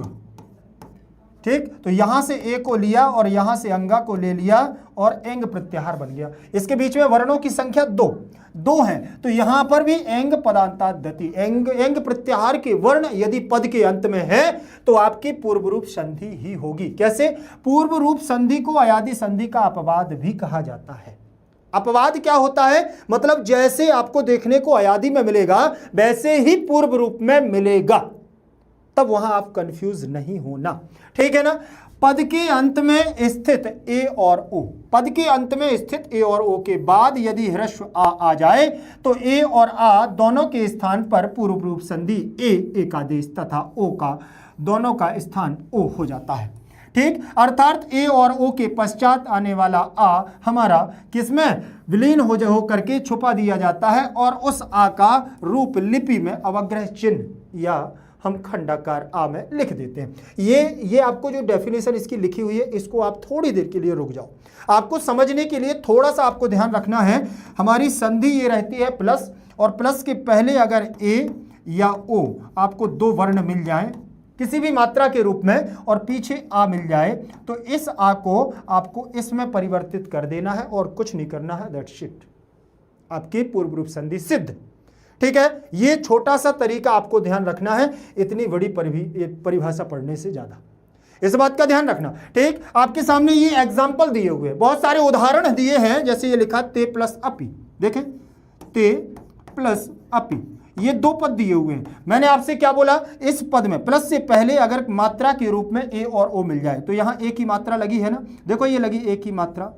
ठीक। तो यहां से ए को लिया और यहां से अंगा को ले लिया और एंग प्रत्याहार बन गया। इसके बीच में वर्णों की संख्या दो हैं, तो यहां पर भी एंग पदान्ताद्दति, एंग प्रत्याहार के वर्ण यदि पद के अंत में है तो आपकी पूर्व रूप संधि ही होगी। कैसे, पूर्व रूप संधि को अयादि संधि का अपवाद भी कहा जाता है। अपवाद क्या होता है, मतलब जैसे आपको देखने को अयादि में मिलेगा वैसे ही पूर्व रूप में मिलेगा, तब वहां आप कंफ्यूज नहीं होना, ठीक है ना। पद के अंत में स्थित ए और ओ, पद के अंत में स्थित ए और ओ के बाद यदि ह्रस्व आ जाए तो ए और आ दोनों के स्थान पर पूर्व रूप संधि ए एकादेश तथा ओ का दोनों का स्थान ओ हो जाता है, ठीक। अर्थात ए और ओ के पश्चात आने वाला आ हमारा किसमें विलीन हो करके छुपा दिया जाता है और उस आ का रूप लिपि में अवग्रह चिन्ह या हम खंडाकार आ में लिख देते हैं। ये आपको जो डेफिनेशन इसकी लिखी हुई है, इसको आप थोड़ी देर के लिए रुक जाओ, आपको समझने के लिए थोड़ा सा आपको ध्यान रखना है। हमारी संधि ये रहती है प्लस, और प्लस के पहले अगर ए या ओ आपको दो वर्ण मिल जाएं किसी भी मात्रा के रूप में और पीछे आ मिल जाए तो इस आ को आपको इसमें परिवर्तित कर देना है और कुछ नहीं करना है, दैट्स इट, आपकी पूर्व रूप संधि सिद्ध, ठीक है। ये छोटा सा तरीका आपको ध्यान रखना है, इतनी बड़ी परिभाषा पढ़ने से ज्यादा इस बात का ध्यान रखना, ठीक। आपके सामने ये एग्जाम्पल दिए हुए, बहुत सारे उदाहरण दिए हैं। जैसे ये लिखा ते प्लस अपी, देखें ते प्लस अपी, ये दो पद दिए हुए हैं। मैंने आपसे क्या बोला, इस पद में प्लस से पहले अगर मात्रा के रूप में ए और ओ मिल जाए तो यहां ए की मात्रा लगी है ना, देखो ये लगी, ए की मात्रा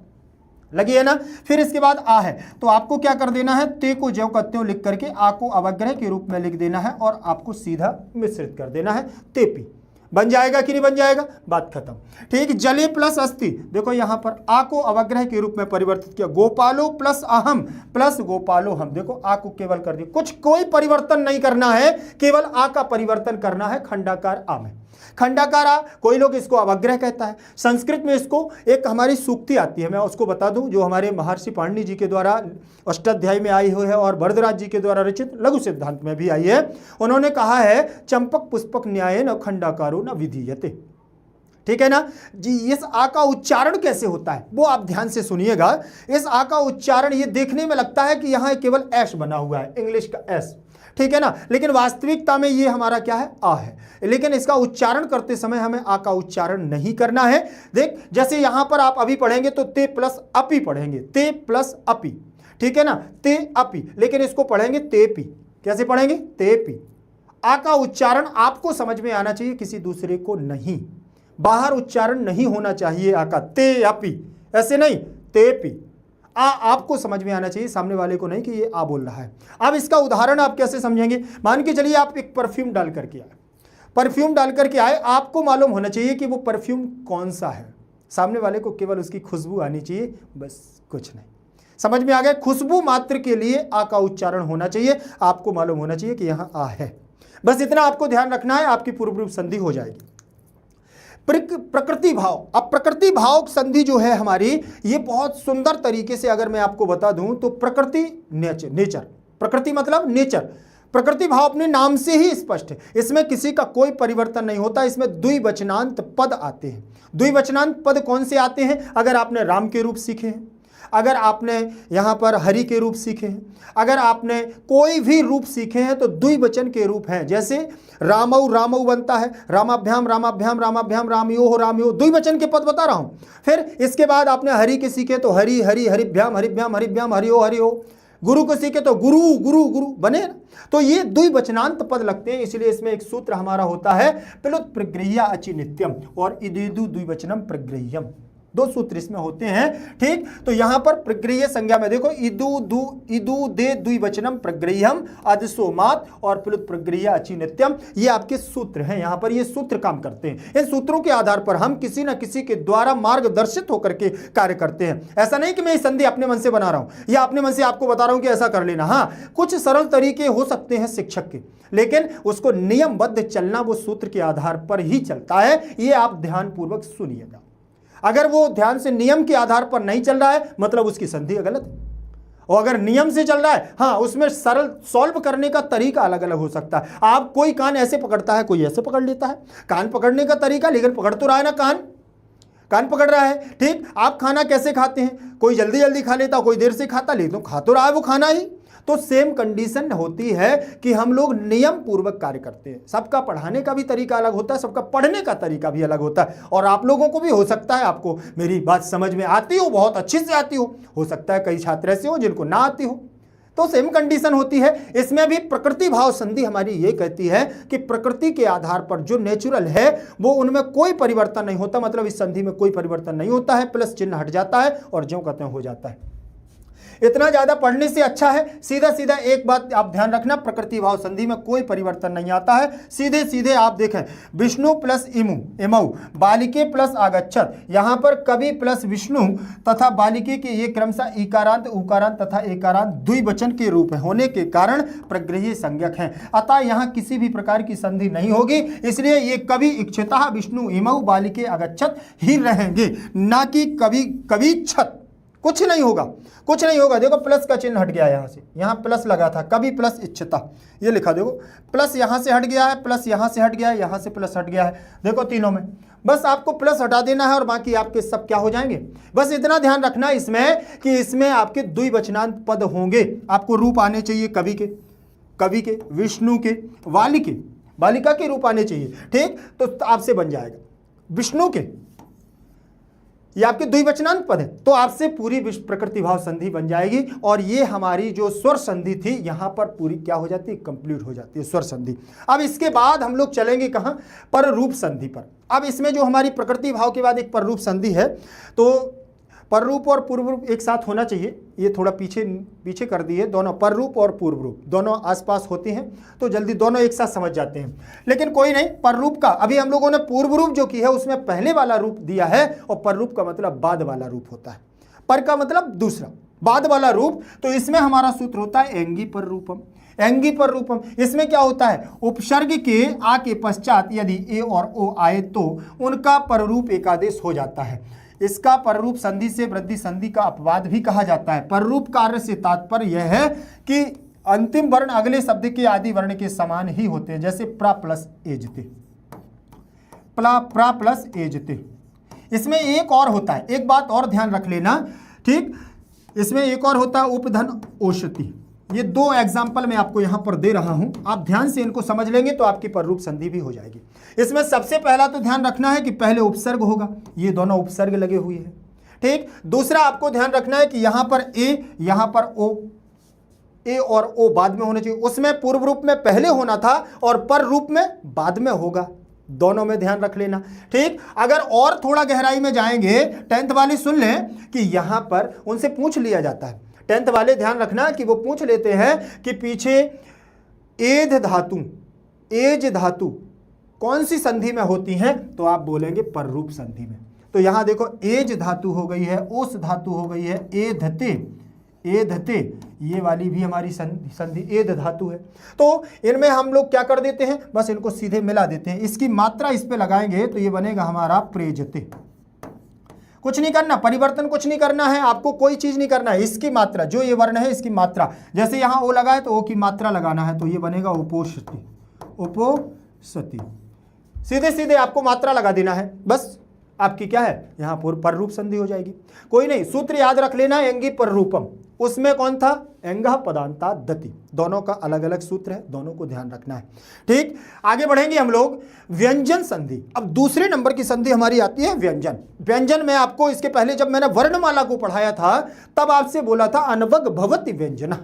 लगी है ना। फिर इसके बाद आ है तो आपको क्या कर देना है, ते को ज्यों का त्यों लिख करके आ को अवग्रह के रूप में लिख देना है और आपको सीधा मिश्रित कर देना है, तेपी। बन जाएगा कि नहीं बन जाएगा, बात खत्म, ठीक। जले प्लस अस्ति, देखो यहां पर आ को अवग्रह के रूप में परिवर्तित किया, गोपालो प्लस अहम प्लस गोपालो हम, देखो आ को केवल कर दिया, कोई परिवर्तन नहीं करना है, केवल आ का परिवर्तन करना है खंडाकार आ में। खंडाकार आ, कोई लोग इसको अवग्रह कहता है। संस्कृत में इसको एक हमारी सूक्ति आती है, मैं उसको बता दूं, जो हमारे महर्षि पाणिनि जी के द्वारा अष्टाध्यायी में आई हुई है और वरदराज जी के द्वारा रचित लघु सिद्धांत में भी आई है। उन्होंने कहा है, चंपक पुष्पक न्याय न खंडाकारो न विधीयते, ठीक है ना जी। इस आ का उच्चारण कैसे होता है वो आप ध्यान से सुनिएगा। इस आ का उच्चारण ये देखने में लगता है कि यहां केवल एश बना हुआ है, इंग्लिश का एस, ठीक है ना, लेकिन वास्तविकता में ये हमारा क्या है, आ है। लेकिन इसका उच्चारण करते समय हमें आ का उच्चारण नहीं करना है। देख, जैसे यहां पर आप अभी पढ़ेंगे तो ते प्लस अपी पढ़ेंगे, ते प्लस अपी, ठीक है ना, ते अपी, लेकिन इसको पढ़ेंगे तेपी। कैसे पढ़ेंगे, तेपी। आ का उच्चारण आपको समझ में आना चाहिए, किसी दूसरे को नहीं, बाहर उच्चारण नहीं होना चाहिए आ का, ते अपी, ऐसे नहीं, तेपी। आ आपको समझ में आना चाहिए, सामने वाले को नहीं कि ये आ बोल रहा है। अब इसका उदाहरण आप कैसे समझेंगे, मान के चलिए आप एक परफ्यूम डाल करके आए, परफ्यूम डाल करके आए, आपको मालूम होना चाहिए कि वो परफ्यूम कौन सा है, सामने वाले को केवल उसकी खुशबू आनी चाहिए, बस कुछ नहीं। समझ में आ गया? खुशबू मात्र के लिए आ का उच्चारण होना चाहिए, आपको मालूम होना चाहिए कि यहां आ है। बस इतना आपको ध्यान रखना है, आपकी पूर्व रूप संधि हो जाएगी। प्रकृति भाव, अब प्रकृति भाव संधि जो है हमारी, ये बहुत सुंदर तरीके से अगर मैं आपको बता दूं तो प्रकृति नेचर, प्रकृति मतलब नेचर, प्रकृति भाव अपने नाम से ही स्पष्ट है, इसमें किसी का कोई परिवर्तन नहीं होता। इसमें द्विवचनांत पद आते हैं। द्विवचनांत पद कौन से आते हैं? अगर आपने राम के रूप सीखे हैं, अगर आपने यहाँ पर हरि के रूप सीखे हैं, अगर आपने कोई भी रूप सीखे हैं तो द्विवचन के रूप हैं। जैसे रामौ रामौ बनता है, रामाभ्याम रामाभ्याम रामाभ्याम, रामयो रामयो, द्विवचन के पद बता रहा हूँ। फिर इसके बाद आपने हरि के सीखे तो हरि हरि हरिभ्याम हरिभ्याम हरिभ्याम, हरियो हरियो। गुरु को सीखे तो गुरु गुरु गुरु बने। तो ये द्विवचनांत पद लगते हैं, इसलिए इसमें एक सूत्र हमारा होता है प्लुत प्रगृह्य अचि नित्यम और इदेदु द्विवचनम प्रगृह्यम, दो सूत्र इसमें होते हैं। ठीक, तो यहां पर प्रगृह्य संज्ञा में देखो इदु दे द्विवचनम प्रगृह्यम अदसोमात और प्लुत प्रगृह्य अचि नित्यम, ये आपके सूत्र हैं। यहां पर ये सूत्र काम करते हैं। इन सूत्रों के आधार पर हम किसी न किसी के द्वारा मार्गदर्शित होकर के कार्य करते हैं। ऐसा नहीं कि मैं इस संधि अपने मन से बना रहा हूं या अपने मन से आपको बता रहा हूं कि ऐसा कर लेना। हाँ, कुछ सरल तरीके हो सकते हैं शिक्षक के, लेकिन उसको नियमबद्ध चलना वो सूत्र के आधार पर ही चलता है। ये आप ध्यानपूर्वक सुनिएगा। अगर वो ध्यान से नियम के आधार पर नहीं चल रहा है मतलब उसकी संधि गलत है, और अगर नियम से चल रहा है, हाँ, उसमें सरल सॉल्व करने का तरीका अलग अलग हो सकता है। आप कोई कान ऐसे पकड़ता है, कोई ऐसे पकड़ लेता है, कान पकड़ने का तरीका, लेकिन पकड़ तो रहा है ना, कान पकड़ रहा है। ठीक, आप खाना कैसे खाते हैं, कोई जल्दी जल्दी खा लेता, कोई देर से खाता, लेकिन खा तो रहा है वो खाना ही। तो सेम कंडीशन होती है कि हम लोग नियम पूर्वक कार्य करते हैं। सबका पढ़ाने का भी तरीका अलग होता है, सबका पढ़ने का तरीका भी अलग होता है। और आप लोगों को भी हो सकता है आपको मेरी बात समझ में आती हो, बहुत अच्छी से आती हो सकता है कई छात्र ऐसे हो जिनको ना आती हो, तो सेम कंडीशन होती है। इसमें भी प्रकृति भाव संधि हमारी ये कहती है कि प्रकृति के आधार पर जो नेचुरल है वो उनमें कोई परिवर्तन नहीं होता, मतलब इस संधि में कोई परिवर्तन नहीं होता है, प्लस चिन्ह हट जाता है और ज्यों कहते हैं हो जाता है। इतना ज्यादा पढ़ने से अच्छा है सीधा सीधा एक बात आप ध्यान रखना, प्रकृति भाव संधि में कोई परिवर्तन नहीं आता है। सीधे सीधे आप देखें, विष्णु प्लस इमऊ, बालिके प्लस आगच्छत, यहां पर कवि प्लस विष्णु तथा बालिके के ये क्रमशः इकारांत उकारांत तथा एकारांत द्विवचन के रूप होने के कारण प्रगृह्य संज्ञक हैं। अतः यहां किसी भी प्रकार की संधि नहीं होगी, इसलिए ये कवि इक्षतः विष्णु इमऊ बालिके आगच्छत ही रहेंगे, ना कि कविच्छत। कुछ नहीं होगा, कुछ नहीं होगा। देखो प्लस का चिन्ह हट गया, यहाँ से यहाँ प्लस लगा था, कभी प्लस इच्छता, ये लिखा देखो, प्लस यहाँ से हट गया है, प्लस यहाँ से हट गया है, यहाँ से प्लस हट गया है, देखो तीनों में। बस आपको प्लस हटा देना है और बाकी आपके सब क्या हो जाएंगे। बस इतना ध्यान रखना इसमें कि इसमें आपके द्विवचनांत पद होंगे। आपको रूप आने चाहिए कवि के, विष्णु के, बालिका के रूप आने चाहिए। ठीक, तो आपसे बन जाएगा विष्णु के, ये आपके द्विवचनांत पद है, तो आपसे पूरी प्रकृति भाव संधि बन जाएगी। और ये हमारी जो स्वर संधि थी यहां पर पूरी क्या हो जाती है, कंप्लीट हो जाती है स्वर संधि। अब इसके बाद हम लोग चलेंगे कहां, पर रूप संधि पर। अब इसमें जो हमारी प्रकृति भाव के बाद एक पर रूप संधि है, तो पर रूप और पूर्व रूप एक साथ होना चाहिए। ये थोड़ा पीछे कर दिए, दोनों पर रूप और पूर्व रूप दोनों आसपास होते हैं तो जल्दी दोनों एक साथ समझ जाते हैं। लेकिन कोई नहीं, पर रूप का अभी हम लोगों ने पूर्व रूप जो की है उसमें पहले वाला रूप दिया है, और पर रूप का मतलब बाद वाला रूप होता है। पर का मतलब दूसरा, बाद वाला रूप। तो इसमें हमारा सूत्र होता है एंगी पर रूपम। एंगी पर रूपम, इसमें क्या होता है, उपसर्ग के आ के पश्चात यदि ए और ओ आए तो उनका पर रूप एकादेश हो जाता है। इसका पररूप संधि से वृद्धि संधि का अपवाद भी कहा जाता है। पररूप कार्य से तात्पर्य यह है कि अंतिम वर्ण अगले शब्द के आदि वर्ण के समान ही होते हैं, जैसे प्रा प्लस एजते, प्रा प्लस एजते। इसमें एक और होता है, एक बात और ध्यान रख लेना। ठीक, इसमें एक और होता है उपधन ओषति। ये दो एग्जाम्पल मैं आपको यहां पर दे रहा हूं, आप ध्यान से इनको समझ लेंगे तो आपकी पररूप संधि भी हो जाएगी। इसमें सबसे पहला तो ध्यान रखना है कि पहले उपसर्ग होगा, ये दोनों उपसर्ग लगे हुए हैं। ठीक, दूसरा आपको ध्यान रखना है कि यहां पर ए, यहां पर ओ, ए और ओ बाद में होने चाहिए। उसमें पूर्व रूप में पहले होना था और पर रूप में बाद में होगा, दोनों में ध्यान रख लेना। ठीक, अगर और थोड़ा गहराई में जाएंगे, 10th वाले सुन लें कि यहां पर उनसे पूछ लिया जाता है। 10th वाले ध्यान रखना कि वो पूछ लेते हैं कि पीछे एध धातु, एज धातु कौन सी संधि में होती हैं, तो आप बोलेंगे पर रूप संधि में। तो यहां देखो एज धातु हो गई है, ओस धातु हो गई है, ए धते, एधते, ये वाली भी हमारी संधि एध धातु है। तो इनमें हम लोग क्या कर देते हैं, बस इनको सीधे मिला देते हैं। इसकी मात्रा इस पे लगाएंगे तो ये बनेगा हमारा प्रेजते। कुछ नहीं करना, परिवर्तन कुछ नहीं करना है, आपको कोई चीज नहीं करना है। इसकी मात्रा, जो ये वर्ण है इसकी मात्रा, जैसे यहां ओ लगा है तो ओ की मात्रा लगाना है, तो ये बनेगा उपोषति। उपोषति, सीधे सीधे आपको मात्रा लगा देना है, बस आपकी क्या है यहां पर रूप संधि हो जाएगी। कोई नहीं, सूत्र याद रख लेना, एंगी पर रूपम, उसमें कौन था, एंगा पदांता दति। दोनों का अलग अलग सूत्र है, दोनों को ध्यान रखना है। ठीक, आगे बढ़ेंगे हम लोग। व्यंजन संधि, अब दूसरे नंबर की संधि हमारी आती है व्यंजन। व्यंजन में आपको इसके पहले जब मैंने वर्णमाला को पढ़ाया था तब आपसे बोला था अनवग भवति व्यंजना।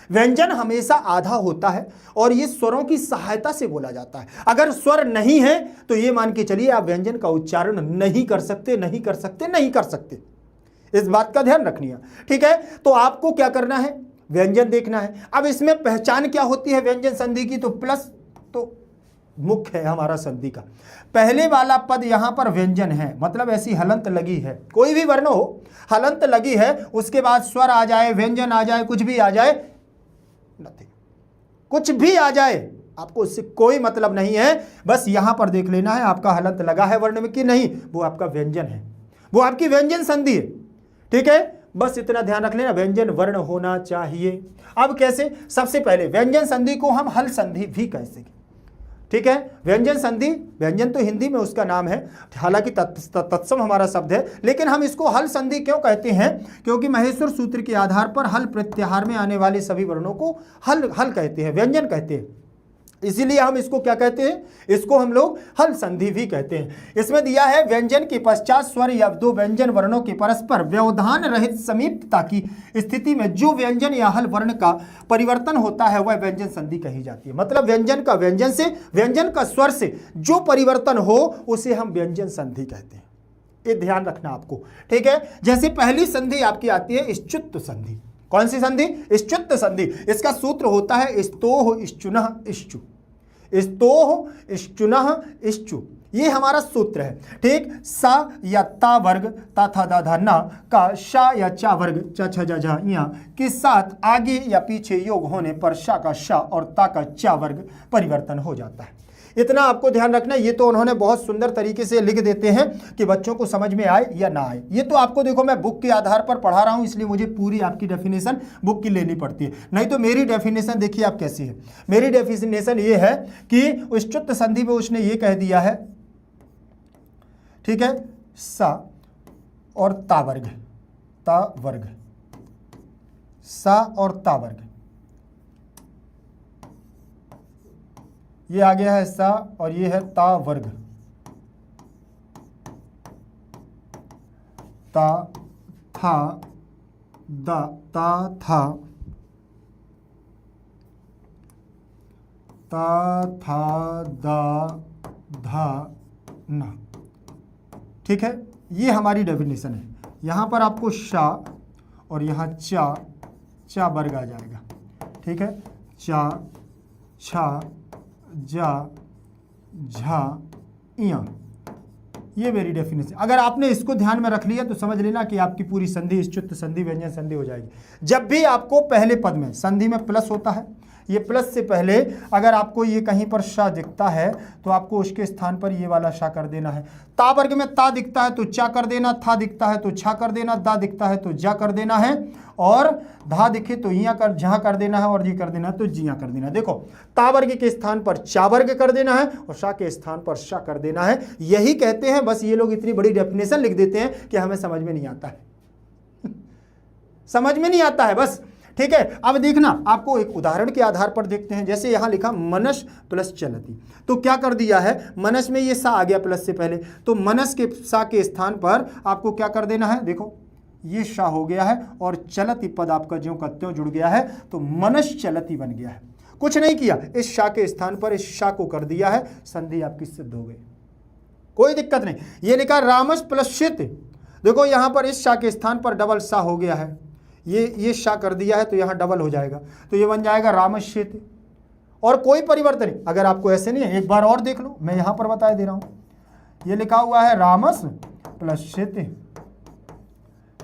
व्यंजन हमेशा आधा होता है और ये स्वरों की सहायता से बोला जाता है। अगर स्वर नहीं है तो ये मान के चलिए आप व्यंजन का उच्चारण नहीं कर सकते, नहीं कर सकते, नहीं कर सकते। इस बात का ध्यान रखनी है, ठीक है। तो आपको क्या करना है, व्यंजन देखना है। अब इसमें पहचान क्या होती है व्यंजन संधि की, तो प्लस तो मुख्य है हमारा संधि का। पहले वाला पद यहां पर व्यंजन है, मतलब ऐसी हलंत लगी है, कोई भी वर्ण हो हलंत लगी है, उसके बाद स्वर आ जाए, व्यंजन आ जाए, कुछ भी आ जाए, नहीं, कुछ भी आ जाए, आपको उससे कोई मतलब नहीं है। बस यहां पर देख लेना है आपका हलंत लगा है वर्ण में कि नहीं, वो आपका व्यंजन है, वो आपकी व्यंजन संधि है, ठीक है। बस इतना ध्यान रख लेना, व्यंजन वर्ण होना चाहिए। अब कैसे, सबसे पहले व्यंजन संधि को हम हल संधि भी कह सकें, ठीक है। व्यंजन संधि, व्यंजन तो हिंदी में उसका नाम है, हालांकि तत्सम हमारा शब्द है, लेकिन हम इसको हल संधि क्यों कहते हैं, क्योंकि महेश्वर सूत्र के आधार पर हल प्रत्याहार में आने वाले सभी वर्णों को हल कहते हैं, व्यंजन कहते हैं। इसीलिए हम इसको क्या कहते हैं, इसको हम लोग हल संधि भी कहते हैं। इसमें दिया है व्यंजन के पश्चात स्वर या दो व्यंजन वर्णों के परस्पर व्यवधान रहित समीपता की स्थिति में जो व्यंजन या हल वर्ण का परिवर्तन होता है वह व्यंजन संधि कही जाती है। मतलब व्यंजन का व्यंजन से, व्यंजन का स्वर से जो परिवर्तन हो उसे हम व्यंजन संधि कहते हैं। ये ध्यान रखना आपको, ठीक है। जैसे पहली संधि आपकी आती है इश्चुत्त संधि। कौन सी संधि, इश्चुत्त संधि। इसका सूत्र होता है स्तोह इश्चुनः इश्चु, स्तोह इश्चुनः इश्चु, ये हमारा सूत्र है, ठीक। सा या ता वर्ग ता था दा धा ना का शा या चा वर्ग चा छ जा झा या के साथ आगे या पीछे योग होने पर शा का शा और ता का चा वर्ग परिवर्तन हो जाता है। इतना आपको ध्यान रखना। ये तो उन्होंने बहुत सुंदर तरीके से लिख देते हैं कि बच्चों को समझ में आए या ना आए। ये तो आपको देखो मैं बुक के आधार पर पढ़ा रहा हूं, इसलिए मुझे पूरी आपकी डेफिनेशन बुक की लेनी पड़ती है, नहीं तो मेरी डेफिनेशन देखिए आप कैसी है। मेरी डेफिनेशन ये है कि उच्चुत्त संधि में उसने ये कह दिया है, ठीक है, सा और ता वर्ग, ता वर्ग, सा और ता वर्ग, ये आ गया है सा और ये है ता वर्ग, ता था दा ता था ता था दा धा ना, ठीक है। ये हमारी डेफिनेशन है। यहाँ पर आपको शा और यहाँ चा, चा वर्ग आ जाएगा, ठीक है। चा, छा, जा, झा, इया, ये मेरी डेफिनेशन। अगर आपने इसको ध्यान में रख लिया तो समझ लेना कि आपकी पूरी संधि इश्चुत्त संधि व्यंजन संधि हो जाएगी। जब भी आपको पहले पद में संधि में प्लस होता है, ये प्लस से पहले अगर आपको ये कहीं पर शा दिखता है तो आपको उसके स्थान पर ये वाला शा कर देना है। ता वर्ग में ता दिखता है तो चा कर देना, था दिखता है तो छा कर देना, दा दिखता है तो जा कर देना है, और धा दिखे तो इया कर झा कर देना है, और जी कर देना है तो जिया कर देना है। देखो ता वर्ग के स्थान पर चा वर्ग कर देना है और शा के स्थान पर शा कर देना है। यही कहते हैं, बस ये लोग इतनी बड़ी डेफिनेशन लिख देते हैं कि हमें समझ में नहीं आता है समझ में नहीं आता है बस, ठीक है। अब देखना, आपको एक उदाहरण के आधार पर देखते हैं। जैसे यहां लिखा मनस प्लस चलती, तो क्या कर दिया है, मनस में ये सा आ गया प्लस से पहले, तो मनस के सा के स्थान पर आपको क्या कर देना है, देखो ये शा हो गया है और चलती पद आपका ज्यों का त्यों जुड़ गया है, तो मनस चलती बन गया है। कुछ नहीं किया, इस शा के स्थान पर इस शा को कर दिया है, संधि आपकी सिद्ध हो गई, कोई दिक्कत नहीं। ये लिखा रामस प्लस शित, देखो यहां पर इस शा के स्थान पर डबल सा हो गया है, ये शा कर दिया है तो यहाँ डबल हो जाएगा, तो ये बन जाएगा रामश्येत, और कोई परिवर्तन नहीं। अगर आपको ऐसे नहीं है, एक बार और देख लो, मैं यहाँ पर बता दे रहा हूँ। ये लिखा हुआ है रामस प्लस शेते,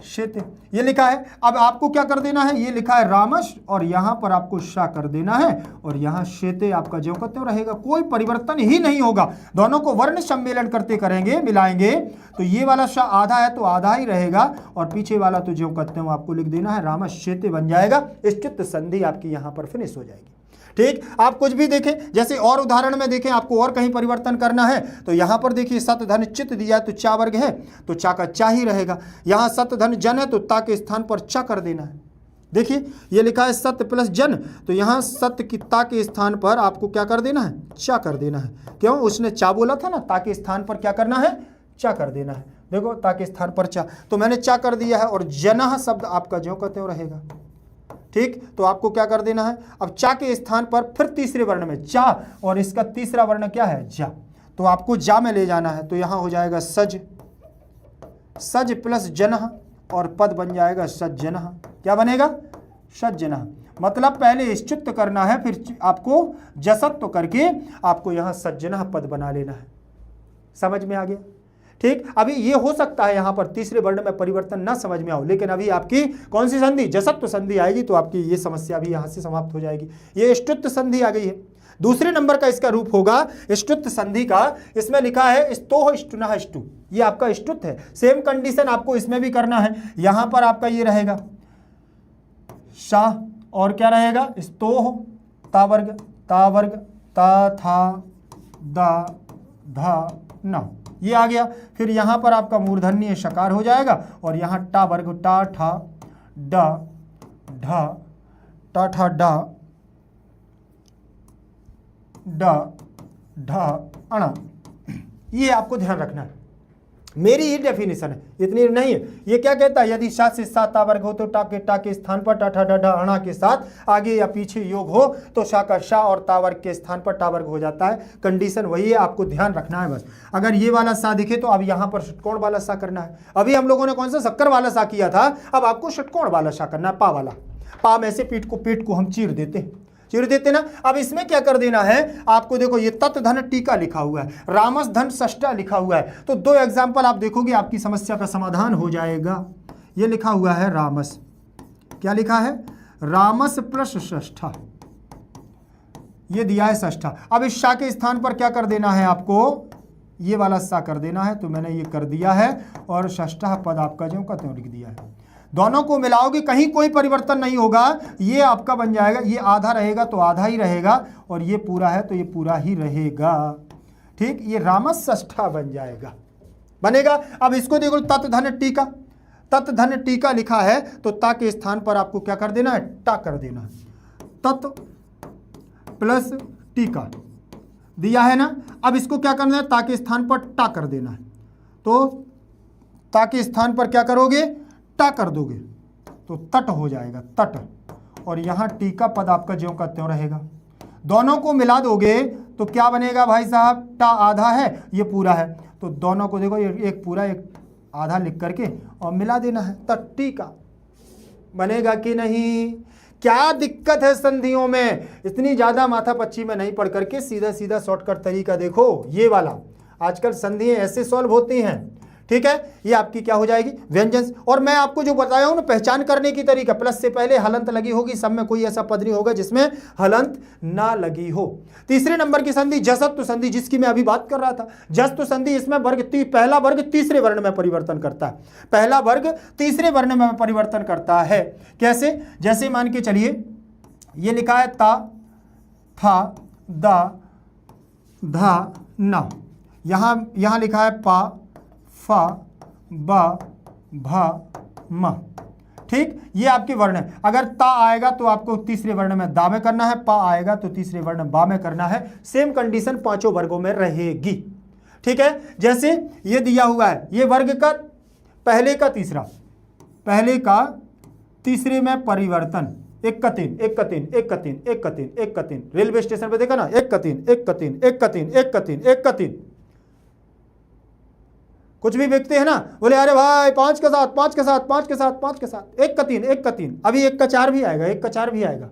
शेते, ये लिखा है। अब आपको क्या कर देना है, ये लिखा है रामस और यहां पर आपको शा कर देना है और यहां शेते आपका ज्यों का त्यों रहेगा, कोई परिवर्तन ही नहीं होगा। दोनों को वर्ण सम्मेलन करते करेंगे, मिलाएंगे तो ये वाला शा आधा है तो आधा ही रहेगा और पीछे वाला तो ज्यों का त्यों आपको लिख देना है, रामस शेते बन जाएगा। इष्टित संधि आपकी यहां पर फिनिश हो जाएगी। ठीक, आप कुछ भी देखें, जैसे और उदाहरण में देखें, आपको और कहीं परिवर्तन करना है तो यहां पर देखिए सत धन चित दिया है तो चा वर्ग है तो चा का चा ही रहेगा। यहां सत धन जन है तो ता के स्थान पर चा कर देना है। देखिए ये लिखा है सत प्लस जन, तो यहां सत की ता के स्थान पर आपको क्या कर देना है, चा कर देना है। क्यों, उसने चा बोला था ना, ता के स्थान पर क्या करना है, चा कर देना है। देखो ता के स्थान पर चा, तो मैंने चा कर दिया है और जनः शब्द आपका ज्यों का त्यों रहेगा। ठीक, तो आपको क्या कर देना है, अब चा के स्थान पर फिर तीसरे वर्ण में चा और इसका तीसरा वर्ण क्या है, जा, तो आपको जा में ले जाना है। तो यहां हो जाएगा सज, सज प्लस जनः और पद बन जाएगा सज्जनः। क्या बनेगा, सज्जनः। मतलब पहले इष्टुत करना है, फिर आपको जसत्व करके आपको यहां सज्जनः पद बना लेना है। समझ में आ गया। ठीक, अभी ये हो सकता है यहां पर तीसरे वर्ण में परिवर्तन ना समझ में आओ, लेकिन अभी आपकी कौन सी संधि, जसत्व संधि आएगी तो आपकी ये समस्या भी यहां से समाप्त हो जाएगी। ये इष्टुत संधि आ गई है। दूसरे नंबर का इसका रूप होगा इष्टुत संधि का, इसमें लिखा है स्तोह इष्टुनः इष्टु, ये आपका इष्टुत है। सेम कंडीशन आपको इसमें भी करना है। यहां पर आपका ये रहेगा शाह और क्या रहेगा, स्तोह ता वर्ग ता था दा धा न, ये आ गया। फिर यहां पर आपका मूर्धन्य शकार हो जाएगा और यहां टा वर्ग टा ठा डा ढा टा ठा डा डा ढा अणा। ये आपको ध्यान रखना है, मेरी ही डेफिनेशन है, इतनी नहीं है। ये क्या कहता है, यदि शा से सा ता वर्ग हो तो टा के स्थान पर टा ठा डा ढा अणा के साथ आगे या पीछे योग हो तो शा का शा और ता वर्ग के स्थान पर टा वर्ग हो जाता है। कंडीशन वही है, आपको ध्यान रखना है बस। अगर ये वाला सा दिखे तो अब यहां पर षटकोण वाला सा करना है। अभी हम लोगों ने कौन सा शक्कर वाला सा किया था, अब आपको षटकोण वाला सा करना है, पा वाला। पा में से पेट को हम चीर देते ना। अब इसमें क्या कर देना है आपको, देखो ये तत् धन टीका लिखा हुआ है, रामस धन षष्ठा लिखा हुआ है, तो दो एग्जांपल आप देखोगे आपकी समस्या का समाधान हो जाएगा। ये लिखा हुआ है रामस, क्या लिखा है, रामस प्लस षष्ठा, ये दिया है षष्ठा। अब इस शा के स्थान पर क्या कर देना है आपको, ये वाला सा कर देना है, तो मैंने ये कर दिया है और षष्ठा पद आपका ज्यों का त्यों लिख दिया है। दोनों को मिलाओगे कहीं कोई परिवर्तन नहीं होगा, ये आपका बन जाएगा, ये आधा रहेगा तो आधा ही रहेगा और ये पूरा है तो ये पूरा ही रहेगा। ठीक, ये रामस षष्ठा बन जाएगा, बनेगा। अब इसको देखो तत् धन टीका, तत् धन टीका लिखा है तो ता के स्थान पर आपको क्या कर देना है, टा कर देना है। तत् प्लस टीका दिया है ना, अब इसको क्या करना है, ता के स्थान पर टा कर देना है। तो ता के स्थान पर क्या करोगे, टा कर दोगे तो तट हो जाएगा, तट, और यहां टीका पद आपका ज्यों का त्यों रहेगा। दोनों को मिला दोगे तो क्या बनेगा भाई साहब, टा आधा है ये पूरा है, तो दोनों को देखो एक पूरा एक आधा लिख करके और मिला देना है, तट टीका बनेगा कि नहीं। क्या दिक्कत है संधियों में, इतनी ज्यादा माथा पच्ची में नहीं पढ़ करके सीधा सीधा शॉर्टकट तरीका देखो ये वाला। आजकल संधियां ऐसे सॉल्व होती हैं। ठीक है, ये आपकी क्या हो जाएगी, व्यंजन। और मैं आपको जो बताया हूं ना पहचान करने की तरीका, प्लस से पहले हलंत लगी होगी, सब में कोई ऐसा पद नहीं होगा जिसमें हलंत ना लगी हो। तीसरे नंबर की संधि जसत्व संधि, जिसकी मैं अभी बात कर रहा था। जसत्व संधि, इसमें पहला वर्ग तीसरे वर्ण में परिवर्तन करता है, पहला वर्ग तीसरे वर्ण में परिवर्तन करता है। कैसे, जैसे मान के चलिए ये लिखा है ता था दा धा ना, यहां लिखा है पा फा बा भा मा। ठीक, ये आपके वर्ण है। अगर ता आएगा तो आपको तीसरे वर्ण में दा में करना है, पा आएगा तो तीसरे वर्ण बा में करना है। सेम कंडीशन पांचों वर्गों में रहेगी। ठीक है, जैसे ये दिया हुआ है, ये वर्ग का पहले का तीसरा, पहले का तीसरे में परिवर्तन, एक का तीन, एक का तीन, एक का तीन, एक का तीन, एक का तीन। रेलवे स्टेशन पे देखा ना, एक का तीन, एक का तीन, एक का तीन, एक का तीन, एक का तीन। कुछ भी देखते हैं ना, बोले अरे भाई पांच के साथ, पांच के साथ, पांच के साथ, पांच के साथ, एक का तीन, एक का तीन, अभी एक का चार भी आएगा, एक का चार भी आएगा।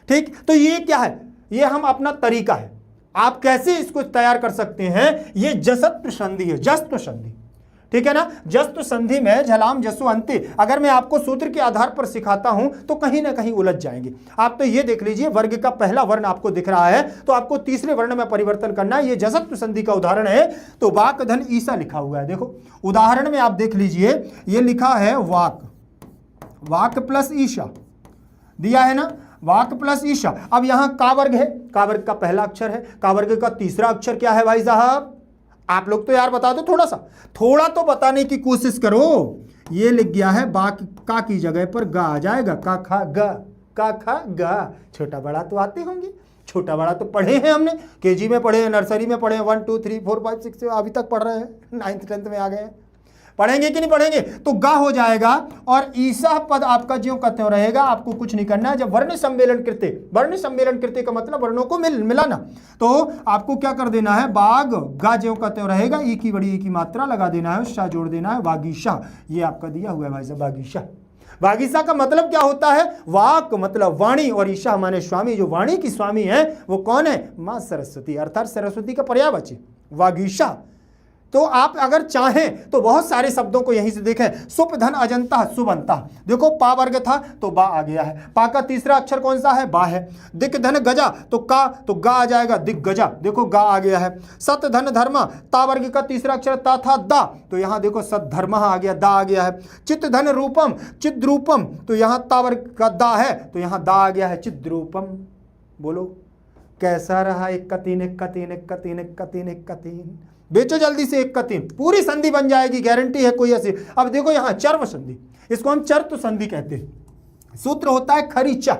ठीक, तो ये क्या है, ये हम अपना तरीका है, आप कैसे इसको तैयार कर सकते हैं। ये जसत्व संधि है, जसत्व संधि। ठीक है ना। जस्तु संधि में झलाम जसु अंति, अगर मैं आपको सूत्र के आधार पर सिखाता हूं तो कहीं ना कहीं उलझ जाएंगे आप। तो ये देख लीजिए, वर्ग का पहला वर्ण आपको दिख रहा है तो आपको तीसरे वर्ण में परिवर्तन करना है। ये जसत्व संधि का उदाहरण है। तो वाक धन ईसा लिखा हुआ है, देखो उदाहरण में आप देख लीजिए, ये लिखा है वाक, वाक प्लस ईशा दिया है ना, वाक प्लस ईशा। अब यहां का वर्ग है, का वर्ग का पहला अक्षर है, का वर्ग का तीसरा अक्षर क्या है भाई साहब? आप लोग तो यार बता दो, थोड़ा तो बताने की कोशिश करो। ये लिख गया है बाक, का की जगह पर गा आ जाएगा, का खा गा, का खा गा। छोटा बड़ा तो आते होंगे, छोटा बड़ा तो पढ़े हैं हमने, केजी में पढ़े हैं, नर्सरी में पढ़े हैं, 1 2 3 4 5 6 अभी तक पढ़ रहे हैं, 9th 10th में आ गए हैं। पढ़ेंगे कि नहीं पढ़ेंगे? तो गा हो जाएगा और ईसा पद आपका ज्यों का त्यों रहेगा, आपको कुछ नहीं करना है। जब वर्ण सम्मेलन कृत्य, वर्ण सम्मेलन कृत्य का मतलब वर्णों को मिलाना, तो आपको क्या कर देना है, बाग गा ज्यों का त्यों रहेगा, ई की बड़ी ई की मात्रा लगा देना है, शाह जोड़ देना है, वागीशा। ये आपका दिया हुआ है भाई साहब, वागीशा। वागीशा का मतलब क्या होता है? वाक मतलब वाणी, और ईशा माने स्वामी। जो वाणी की स्वामी है वो कौन है? मां सरस्वती, अर्थात सरस्वती का पर्यायवाची वागीशा। तो आप अगर चाहें तो बहुत सारे शब्दों को यहीं से देखें। सुप धन अजंता सुबंता, देखो पा वर्ग था तो बा आ गया है, पा का तीसरा अक्षर कौन सा है? बा है। दिक धन गजा तो का, तो गा आ जाएगा, दिक गजा, देखो गा आ गया है। सत धन धर्म, ता वर्ग का तीसरा अक्षर ता था दा, तो यहाँ देखो सत धर्म आ गया, दा आ गया है। चित धन रूपम, चिद्रूपम, तो यहाँ ता वर्ग का दा है तो यहाँ दा आ गया है, चिद्रूपम। बोलो कैसा रहा? 1 का 3, 1 का 3, 1 का 3, 1 का 3, 1 का 3। बेचो जल्दी से 1 का 3, पूरी संधि बन जाएगी, गारंटी है कोई ऐसी। अब देखो यहाँ चर्व संधि, इसको हम चर्त संधि कहते हैं। सूत्र होता है खरीचा,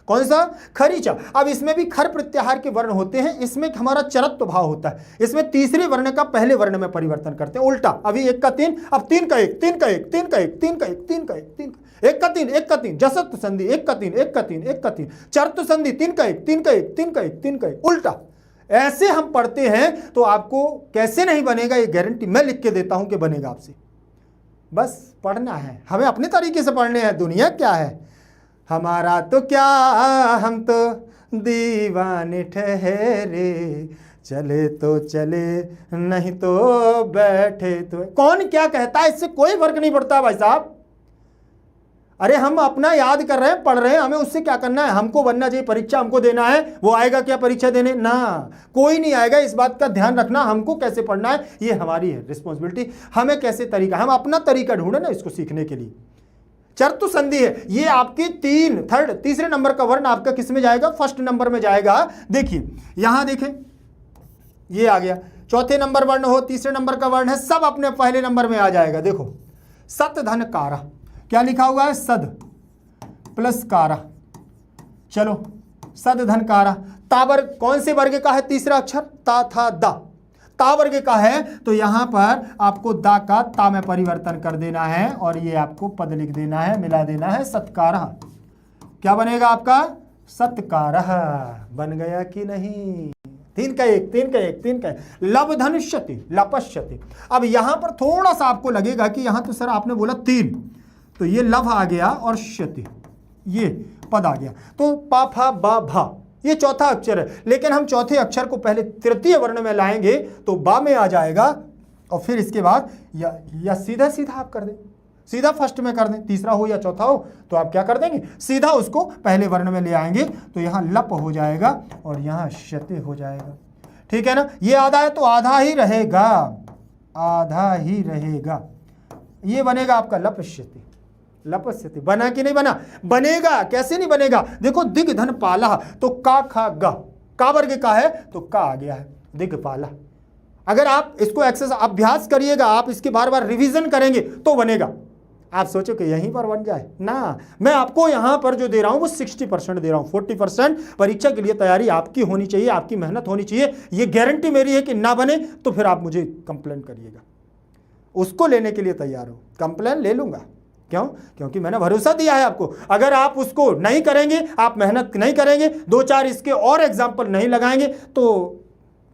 कौन सा? खरीचा। अब इसमें भी खर प्रत्याहार के वर्ण होते हैं, इसमें हमारा चरत्व भाव होता है। इसमें तीसरे वर्ण का पहले वर्ण में परिवर्तन करते हैं, उल्टा। अभी 1 का 3, अब 3 का 1, 3 का 1, 3 का 1, 3 का 1, 3 का 1, 3 का 1 का 3, 1 का 3, जसत्व संधि 1 का 3, 1 का 3, 1 का 3, चरत्व संधि 3 का 1, 3 का 1, 3 का 1, 3 का 1, उल्टा। ऐसे हम पढ़ते हैं तो आपको कैसे नहीं बनेगा ये गारंटी मैं लिख के देता हूं कि बनेगा आपसे। बस पढ़ना है, हमें अपने तरीके से पढ़ने हैं। दुनिया क्या है हमारा तो क्या, हम तो दीवाने ठहरे, चले तो चले नहीं तो बैठे तो। कौन क्या कहता है इससे कोई फर्क नहीं पड़ता भाई साहब। अरे हम अपना याद कर रहे हैं, पढ़ रहे हैं, हमें उससे क्या करना है? हमको बनना चाहिए, परीक्षा हमको देना है। वो आएगा क्या परीक्षा देने? ना, कोई नहीं आएगा। इस बात का ध्यान रखना, हमको कैसे पढ़ना है ये हमारी है रिस्पॉन्सिबिलिटी। हमें कैसे तरीका, हम अपना तरीका ढूंढे ना इसको सीखने के लिए। चर्तु संधि है ये आपकी तीसरे नंबर का वर्ण आपका किस में जाएगा? फर्स्ट नंबर में जाएगा। देखिए यहां देखें, ये आ गया। चौथे नंबर वर्ण हो, तीसरे नंबर का वर्ण है, सब अपने पहले नंबर में आ जाएगा। देखो सत धन कारा, क्या लिखा हुआ है? सद प्लस कारा। चलो सद धन कारा। ता वर्ग कौन से वर्ग का है? तीसरा अक्षर ता था दा, ता वर्ग का है तो यहां पर आपको दा का ता में परिवर्तन कर देना है और ये आपको पद लिख देना है, मिला देना है, सत्कार। क्या बनेगा आपका? सत्कार। बन गया कि नहीं? 3 का 1, 3 का 1, 3 का 1। लव धनुष्यति लपश्यति। अब यहां पर थोड़ा सा आपको लगेगा कि यहां तो सर आपने बोला 3, तो ये लव आ गया और शति ये पद आ गया, तो पा फा बा भा ये चौथा अक्षर है। लेकिन हम चौथे अक्षर को पहले तृतीय वर्ण में लाएंगे तो बा में आ जाएगा और फिर इसके बाद या सीधा सीधा आप कर दें, सीधा फर्स्ट में कर दें, तीसरा हो या चौथा हो तो आप क्या कर देंगे? सीधा उसको पहले वर्ण में ले आएंगे तो यहाँ लप हो जाएगा और यहाँ शति हो जाएगा। ठीक है ना? ये आधा है तो आधा ही रहेगा, आधा ही रहेगा। ये बनेगा आपका लपश्यति। लपस्यति बना कि नहीं बना? बनेगा। कैसे नहीं बनेगा? देखो दिग धन पाला तो का खा गा, का वर्ग का है तो का आ गया है, दिग्पाला। अगर आप इसको एक्सरसाइज अभ्यास करिएगा, आप इसके बार बार रिवीजन करेंगे तो बनेगा। आप सोचो कि यहीं पर बन जाए ना, मैं आपको यहां पर जो दे रहा हूं वो 60% दे रहा हूं। 40% परीक्षा के लिए तैयारी आपकी होनी चाहिए, आपकी मेहनत होनी चाहिए। ये गारंटी मेरी है कि ना बने तो फिर आप मुझे कंप्लेन करिएगा, उसको लेने के लिए तैयार हो। कंप्लेन ले लूंगा, क्यों? क्योंकि मैंने भरोसा दिया है आपको। अगर आप उसको नहीं करेंगे, आप मेहनत नहीं करेंगे, 2-4 इसके और एग्जाम्पल नहीं लगाएंगे तो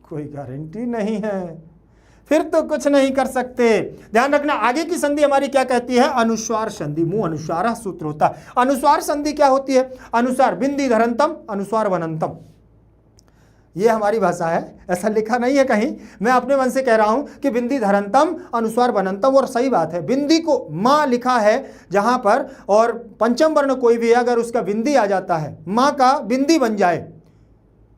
कोई गारंटी नहीं है, फिर तो कुछ नहीं कर सकते। ध्यान रखना, आगे की संधि हमारी क्या कहती है? अनुस्वार संधि। मुंह अनुस्वार सूत्र होता है। अनुस्वार संधि क्या होती है? अनुसार बिंदी धरंतम, अनुस्वार वनंतम। ये हमारी भाषा है, ऐसा लिखा नहीं है कहीं, मैं अपने मन से कह रहा हूं कि बिंदी धरंतम अनुस्वार बनंतम, और सही बात है। बिंदी को माँ लिखा है जहां पर, और पंचम वर्ण कोई भी है अगर उसका बिंदी आ जाता है, माँ का बिंदी बन जाए,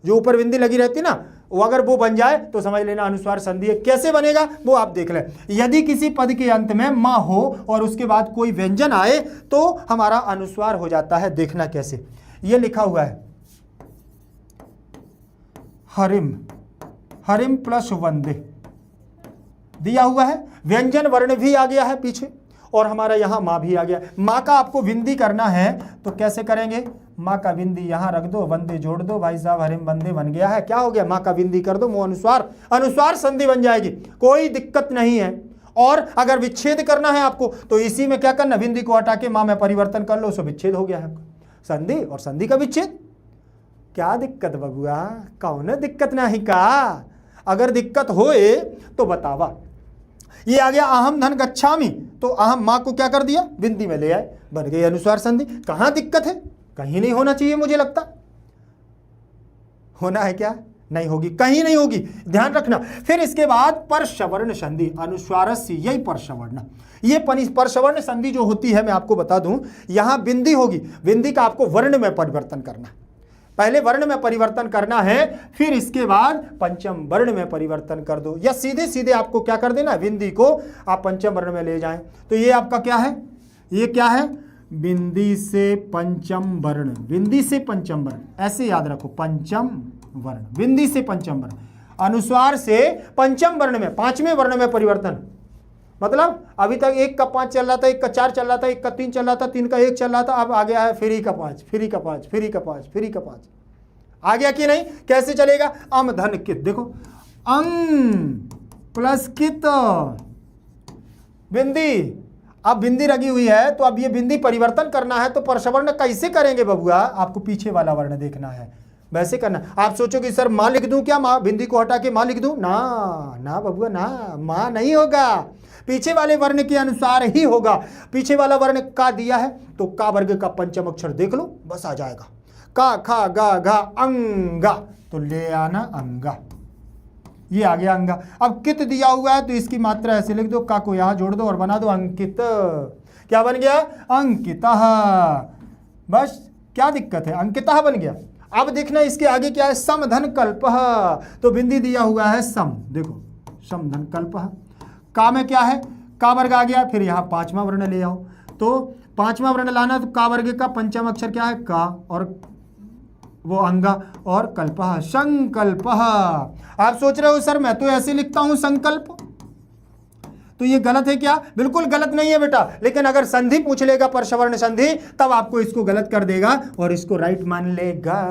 जो ऊपर बिंदी लगी रहती है ना, वो अगर वो बन जाए तो समझ लेना अनुस्वार संधि है। कैसे बनेगा वो आप देख लें। यदि किसी पद के अंत में माँ हो और उसके बाद कोई व्यंजन आए तो हमारा अनुस्वार हो जाता है। देखना कैसे, ये लिखा हुआ है हरिम, हरिम प्लस वंदे दिया हुआ है, व्यंजन वर्ण भी आ गया है पीछे, और हमारा यहाँ माँ भी आ गया। माँ का आपको विंदी करना है तो कैसे करेंगे, माँ का बिंदी यहाँ रख दो, वंदे जोड़ दो, भाई साहब हरिम वंदे बन गया है। क्या हो गया, माँ का बिंदी कर दो, मुँह अनुस्वार, अनुस्वार संधि बन जाएगी, कोई दिक्कत नहीं है। और अगर विच्छेद करना है आपको तो इसी में क्या करना, बिंदी को हटा के माँ में परिवर्तन कर लो, सो विच्छेद हो गया है आपका, संधि और संधि का विच्छेद। क्या दिक्कत बबुआ, कौन दिक्कत नहीं का, अगर दिक्कत होए तो बतावा। ये आ गया अहम धन गच्छामि, तो अहम माँ को क्या कर दिया, बिंदी में ले आए, बन गई अनुस्वार संधि। कहाँ दिक्कत है, कहीं नहीं होना चाहिए, मुझे लगता होना है क्या, नहीं होगी, कहीं नहीं होगी, ध्यान रखना। फिर इसके बाद परसवर्ण संधि, अनुस्वारस्य यही परसवर्ण, ये परसवर्ण संधि जो होती है मैं आपको बता दूं, यहां बिंदी होगी, बिंदी का आपको वर्ण में परिवर्तन करना, पहले वर्ण में परिवर्तन करना है, फिर इसके बाद पंचम वर्ण में परिवर्तन कर दो, या सीधे सीधे आपको क्या कर देना, बिंदी को आप पंचम वर्ण में ले जाएं। तो ये आपका क्या है, ये क्या है, बिंदी से पंचम वर्ण, बिंदी से पंचम वर्ण, ऐसे याद रखो, पंचम वर्ण, बिंदी से पंचम वर्ण, अनुस्वार से पंचम वर्ण में, पांचवें वर्ण में परिवर्तन। मतलब अभी तक 1 का 5 चल रहा था, 1 का 4 चल रहा था, 1 का 3 चल रहा था, 3 का 1 चल रहा था, अब आ गया है फ्री का 5, फ्री का 5, फ्री का 5, फ्री का 5, आ गया कि नहीं। कैसे चलेगा, अम धन कित, देखो प्लस कित बिंदी, अब बिंदी लगी हुई है तो अब ये बिंदी परिवर्तन करना है, तो परसवर्ण कैसे करेंगे बबुआ, आपको पीछे वाला वर्ण देखना है, वैसे करना। आप सोचोगे सर माँ लिख दूं क्या, माँ, बिंदी को हटा के माँ लिख दूं, ना ना बबुआ ना, माँ नहीं होगा, पीछे वाले वर्ण के अनुसार ही होगा। पीछे वाला वर्ण का दिया है तो का वर्ग का पंचम अक्षर देख लो, बस आ जाएगा, का खा गा घा अंगा, तो ले आना अंगा, ये आ गया अंगा। अब कित दिया हुआ है तो इसकी मात्रा ऐसे लिख दो, का को यहां जोड़ दो और बना दो अंकित, क्या बन गया, अंकितः, बस क्या दिक्कत है, अंकितः बन गया। अब देखना इसके आगे क्या है, समधन कल्पः, तो बिंदी दिया हुआ है सम, देखो समधन कल्पः, का में क्या है, का वर्ग आ गया, फिर यहाँ पांचवा वर्ण ले आओ, तो पांचवा वर्ण लाना, तो का वर्ग का पंचम अक्षर क्या है, का, और वो अंगा, और कल्पः, संकल्पः। आप सोच रहे हो सर मैं तो ऐसे लिखता हूं संकल्प, तो ये गलत है क्या, बिल्कुल गलत नहीं है बेटा, लेकिन अगर संधि पूछ लेगा परसवर्ण संधि तब आपको इसको गलत कर देगा और इसको राइट मान लेगा।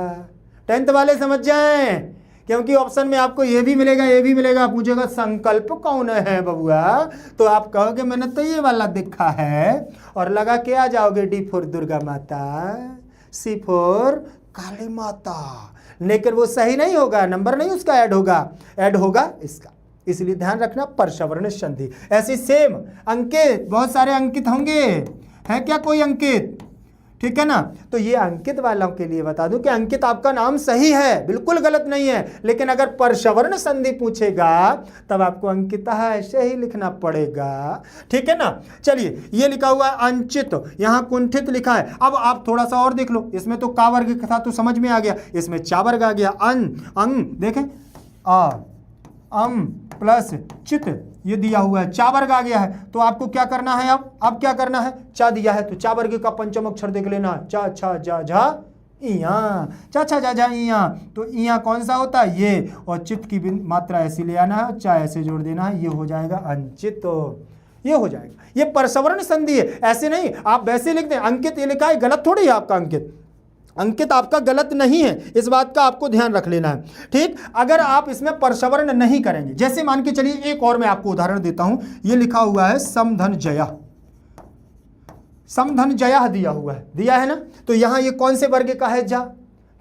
10th वाले समझ जाएं, क्योंकि ऑप्शन में आपको ये भी मिलेगा, ये भी मिलेगा, पूछेगा संकल्प कौन है बबुआ, तो आप कहोगे मैंने तो ये वाला देखा है, और लगा के आ जाओगे डी फॉर दुर्गा माता, सी फॉर काली माता, लेकिन वो सही नहीं होगा, नंबर नहीं उसका ऐड होगा इसका, इसलिए ध्यान रखना परसवर्ण संधि। ऐसी सेम अंकित, बहुत सारे अंकित होंगे, है क्या कोई अंकित, ठीक है ना, तो ये अंकित वालों के लिए बता दूं कि अंकित आपका नाम सही है, बिल्कुल गलत नहीं है, लेकिन अगर परसवर्ण संधि पूछेगा तब आपको अंकिता ऐसे ही लिखना पड़ेगा, ठीक है ना। चलिए ये लिखा हुआ है अंचित, यहाँ कुंठित लिखा है। अब आप थोड़ा सा और देख लो, इसमें तो का वर्ग था तो समझ में आ गया, इसमें चा वर्ग आ गया, अंग देखें, अम प्लस चित, ये दिया हुआ है, चा वर्ग आ गया है, तो आपको क्या करना है, अब क्या करना है, चा दिया है तो चा वर्ग का पंचम अक्षर देख लेना, चा छा जा झा इया, चा छा जा झा इया, तो इया कौन सा होता है ये, और चित की मात्रा ऐसी ले आना है, चा ऐसे जोड़ देना है, ये हो जाएगा अंचित, ये हो जाएगा। ये परसवर्ण संधि है, ऐसे नहीं आप वैसे लिख दें, अंकित ये लिखा है, गलत थोड़ी है आपका अंकित, अंकित आपका गलत नहीं है, इस बात का आपको ध्यान रख लेना है, ठीक। अगर आप इसमें परसवर्ण नहीं करेंगे, जैसे मान के चलिए एक और मैं आपको उदाहरण देता हूं, ये लिखा हुआ है समधन जया, समधन जया दिया है ना, तो यहां ये कौन से वर्ग का है, जा,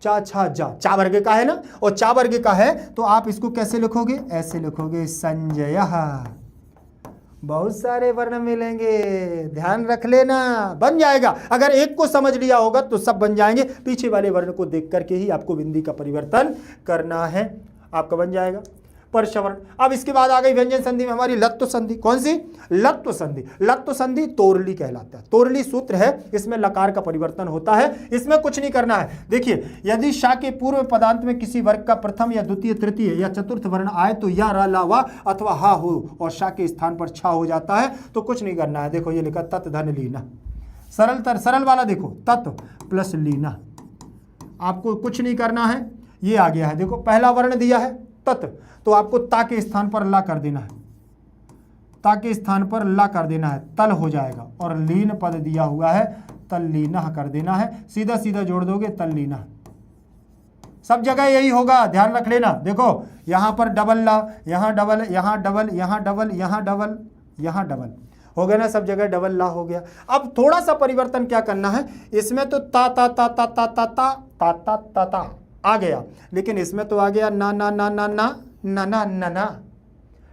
चा छा जा, चा वर्ग का है ना, और चा वर्ग का है तो आप इसको कैसे लिखोगे, ऐसे लिखोगे संजय, बहुत सारे वर्ण मिलेंगे, ध्यान रख लेना, बन जाएगा। अगर एक को समझ लिया होगा तो सब बन जाएंगे। पीछे वाले वर्ण को देख करके ही आपको बिंदी का परिवर्तन करना है, आपका बन जाएगा परसवर्ण। अब इसके बाद आ गई व्यंजन संधि में हमारी लत्व संधि। कौन सी? लत्व संधि। लत्व संधि तोरली कहलाता है। तोरली सूत्र है, इसमें लकार का परिवर्तन होता है। इसमें कुछ नहीं करना है। देखिए, यदि शा के पूर्व पदांत में किसी वर्ग का प्रथम या द्वितीय तृतीय या चतुर्थ वर्ण आए तो या रा ला वा अथवा हा हो और शा के स्थान पर छा हो जाता है, तो कुछ नहीं करना है। देखो ये लिखा तत् धन लीना, सरल वाला देखो, तत् प्लस लीना, आपको कुछ नहीं करना है। ये आ गया है, देखो पहला वर्ण दिया है तत्, तो आपको ता के स्थान पर ला कर देना है, ता के स्थान पर ला कर देना है, तल हो जाएगा। और लीन पद दिया हुआ है, तल लीना कर देना है, सीधा सीधा जोड़ दोगे तल लीना। सब जगह यही होगा, ध्यान रख लेना। देखो यहां पर डबल ला, यहां डबल, यहां डबल, यहां डबल, यहां डबल, यहां डबल, हो गया ना, सब जगह डबल ला हो गया। अब थोड़ा सा परिवर्तन क्या करना है, इसमें तो ता ता ता ता ता ता ता ता ता ता ता आ गया, लेकिन इसमें तो आ गया ना ना ना ना ना ना ना ना ना,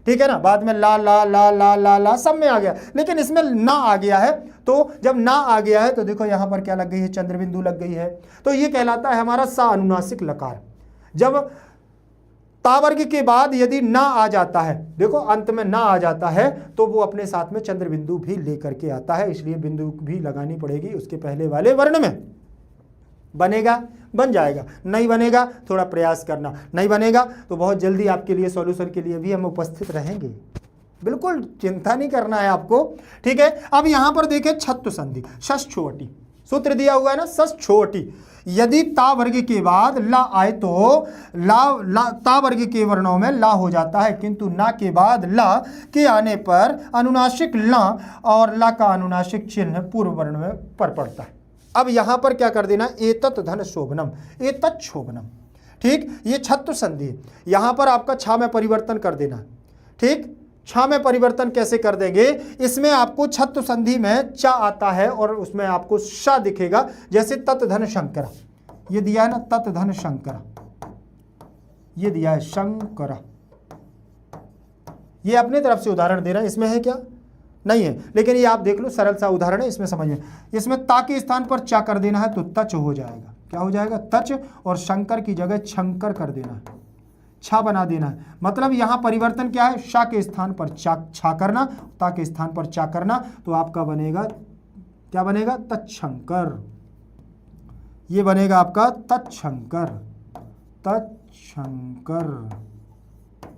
ठीक है ना। बाद में ला ला ला ला ला ला सब में आ गया, लेकिन इसमें ना आ गया है। तो जब ना आ गया है तो देखो यहां पर क्या लग गई है, चंद्रबिंदु लग गई है, तो ये कहलाता है हमारा सा अनुनासिक लकार। जब ता वर्ग के बाद यदि ना आ जाता है, देखो अंत में ना आ जाता है, तो वो अपने साथ में चंद्रबिंदु भी लेकर के आता है, इसलिए बिंदु भी लगानी पड़ेगी उसके पहले वाले वर्ण में। बनेगा, बन जाएगा, नहीं बनेगा थोड़ा प्रयास करना, नहीं बनेगा तो बहुत जल्दी आपके लिए सॉल्यूशन के लिए भी हम उपस्थित रहेंगे, बिल्कुल चिंता नहीं करना है आपको, ठीक है। अब यहां पर देखें छत्व संधि, षष्ठ्योवटी सूत्र दिया हुआ है ना, षष्ठ्योवटी। यदि ता वर्ग के बाद ला आए तो ला ता वर्ग के वर्णों में ला हो जाता है, किंतु ना के बाद ला के आने पर अनुनासिक ला और ला का अनुनासिक चिन्ह पूर्व वर्ण में पर पड़ता है। अब यहां पर क्या कर देना, एतत् धन शोभनम, एतत् शोभनम, ठीक। ये छत्व संधि है, यहां पर आपका छा में परिवर्तन कर देना, ठीक। छा में परिवर्तन कैसे कर देंगे, इसमें आपको छत्व संधि में चा आता है और उसमें आपको शा दिखेगा, जैसे तत् धन शंकरा, ये दिया है ना, तत् धन शंकरा, ये दिया है शंकरा। ये अपने तरफ से उदाहरण दे रहा है, इसमें है क्या, नहीं है, लेकिन ये आप देख लो, सरल सा उदाहरण है, इसमें समझ में। इसमें ता के स्थान पर चा कर देना है तो तच हो जाएगा, क्या हो जाएगा, तच, और शंकर की जगह शंकर कर देना है, छा बना देना है। मतलब यहां परिवर्तन क्या है, शा के स्थान पर छा करना, ता के स्थान पर चा करना, तो आपका बनेगा, क्या बनेगा, तत्शंकर। ये बनेगा आपका तत्शंकर, तत्शंकर,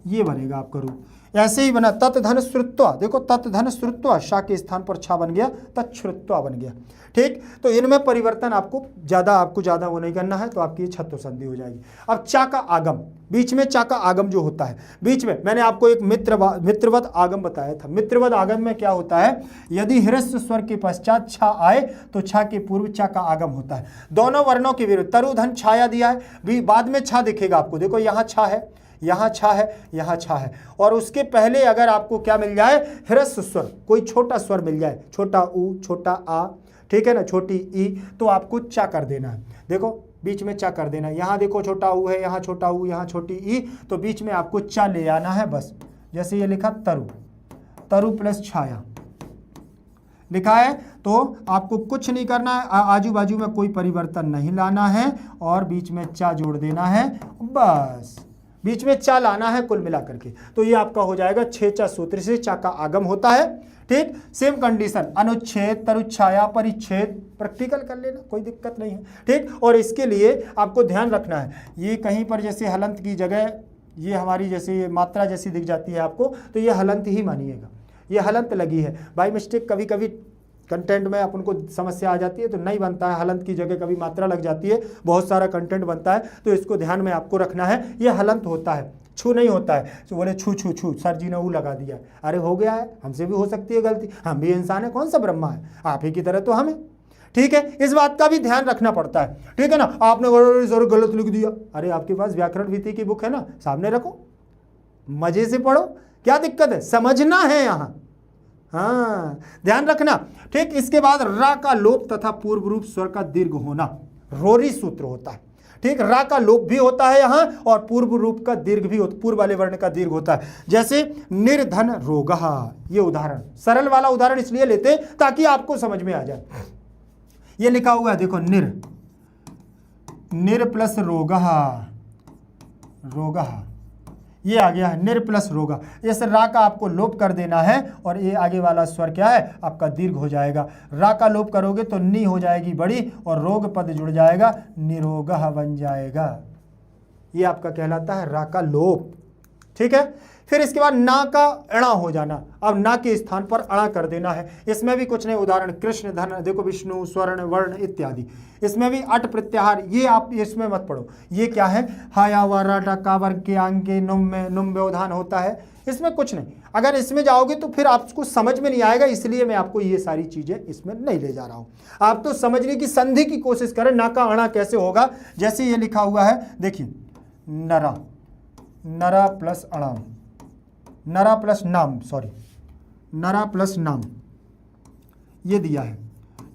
ये बनेगा आपका रूप। ऐसे ही बना तत् धन श्रुत्वा, देखो तत् धन श्रुत्वा, शा के स्थान पर छा बन गया, तत्श्रुत्वा बन गया, ठीक। तो इनमें परिवर्तन आपको ज्यादा वो नहीं करना है, तो आपकी छत्व संधि हो जाएगी। अब चा का आगम, बीच में चा का आगम जो होता है, बीच में मैंने आपको एक मित्रवत आगम बताया था। मित्रवत आगम में क्या होता है, यदि ह्रस्व स्वर के पश्चात छा आए तो छा के पूर्व चा का आगम होता है। दोनों वर्णों के विरुद्ध तरु धन छाया दिया है, बाद में छा दिखेगा आपको, देखो यहाँ छा है, यहाँ छा है, यहाँ छा है, और उसके पहले अगर आपको क्या मिल जाए, ह्रस्व स्वर, कोई छोटा स्वर मिल जाए, छोटा ऊ, छोटा आ, ठीक है ना, छोटी ई, तो आपको चा कर देना है। देखो बीच में चा कर देना है, यहाँ देखो छोटा ऊ है, यहाँ छोटा ऊ, यहाँ छोटी ई, तो बीच में आपको चा ले आना है बस। जैसे ये लिखा तरु, तरु प्लस छाया लिखा है, तो आपको कुछ नहीं करना है, आजू बाजू में कोई परिवर्तन नहीं लाना है, और बीच में चा जोड़ देना है, बस बीच में चा लाना है कुल मिला करके। तो ये आपका हो जाएगा छे चा सूत्र से चा का आगम होता है, ठीक। सेम कंडीशन, अनुच्छेद, तरुच्छाया, परिच्छेद, प्रैक्टिकल कर लेना, कोई दिक्कत नहीं है, ठीक। और इसके लिए आपको ध्यान रखना है, ये कहीं पर जैसे हलंत की जगह ये हमारी जैसे मात्रा जैसी दिख जाती है आपको, तो ये हलंत ही मानिएगा, ये हलंत लगी है। बाई मिस्टेक कभी कभी कंटेंट में अपन को समस्या आ जाती है तो नहीं बनता है, हलंत की जगह कभी मात्रा लग जाती है, बहुत सारा कंटेंट बनता है, तो इसको ध्यान में आपको रखना है। ये हलंत होता है, छू नहीं होता है। तो बोले छू छू छू, सर जी ने वो लगा दिया, अरे हो गया है, हमसे भी हो सकती है गलती, हम भी इंसान है, कौन सा ब्रह्मा है, आप ही की तरह तो हमें, ठीक है। इस बात का भी ध्यान रखना पड़ता है, ठीक है ना। आपने सर गलत लिख दिया, अरे आपके पास व्याकरण वीति की बुक है ना, सामने रखो, मजे से पढ़ो, क्या दिक्कत है, समझना है यहाँ, हाँ ध्यान रखना, ठीक। इसके बाद रा का लोप तथा पूर्व रूप स्वर का दीर्घ होना, रोरी सूत्र होता है, ठीक, रा का लोप भी होता है यहाँ और पूर्व रूप का दीर्घ भी होता, पूर्व वाले वर्ण का दीर्घ होता है। जैसे निर्धन रोगः, ये उदाहरण सरल वाला उदाहरण इसलिए लेते ताकि आपको समझ में आ जाए। ये लिखा हुआ है देखो, निर प्लस रोगः, रोगः ये आ गया है, निर प्लस रोगा। इस रा का आपको लोप कर देना है और ये आगे वाला स्वर क्या है आपका दीर्घ हो जाएगा। रा का लोप करोगे तो नी हो जाएगी बड़ी और रोग पद जुड़ जाएगा, निरोगः बन जाएगा। ये आपका कहलाता है रा का लोप। ठीक है, फिर इसके बाद ना का अणा हो जाना। अब ना के स्थान पर अणा कर देना है। इसमें भी कुछ नहीं, उदाहरण कृष्ण, धन, देखो विष्णु, स्वर्ण, वर्ण इत्यादि। इसमें भी अट प्रत्याहार, ये आप इसमें मत पढ़ो। ये क्या है, हाया वारा डका वर्ग के आंगे नुम में नुम व्यवधान होता है, इसमें कुछ नहीं। अगर इसमें जाओगे तो फिर आपको समझ में नहीं आएगा, इसलिए मैं आपको ये सारी चीजें इसमें नहीं ले जा रहा हूं। आप तो समझने की संधि की कोशिश करें, ना का अणा कैसे होगा। जैसे ये लिखा हुआ है देखिए, नरा, नरा प्लस अणाम, नरा प्लस नाम, सॉरी नरा प्लस नाम, ये दिया है।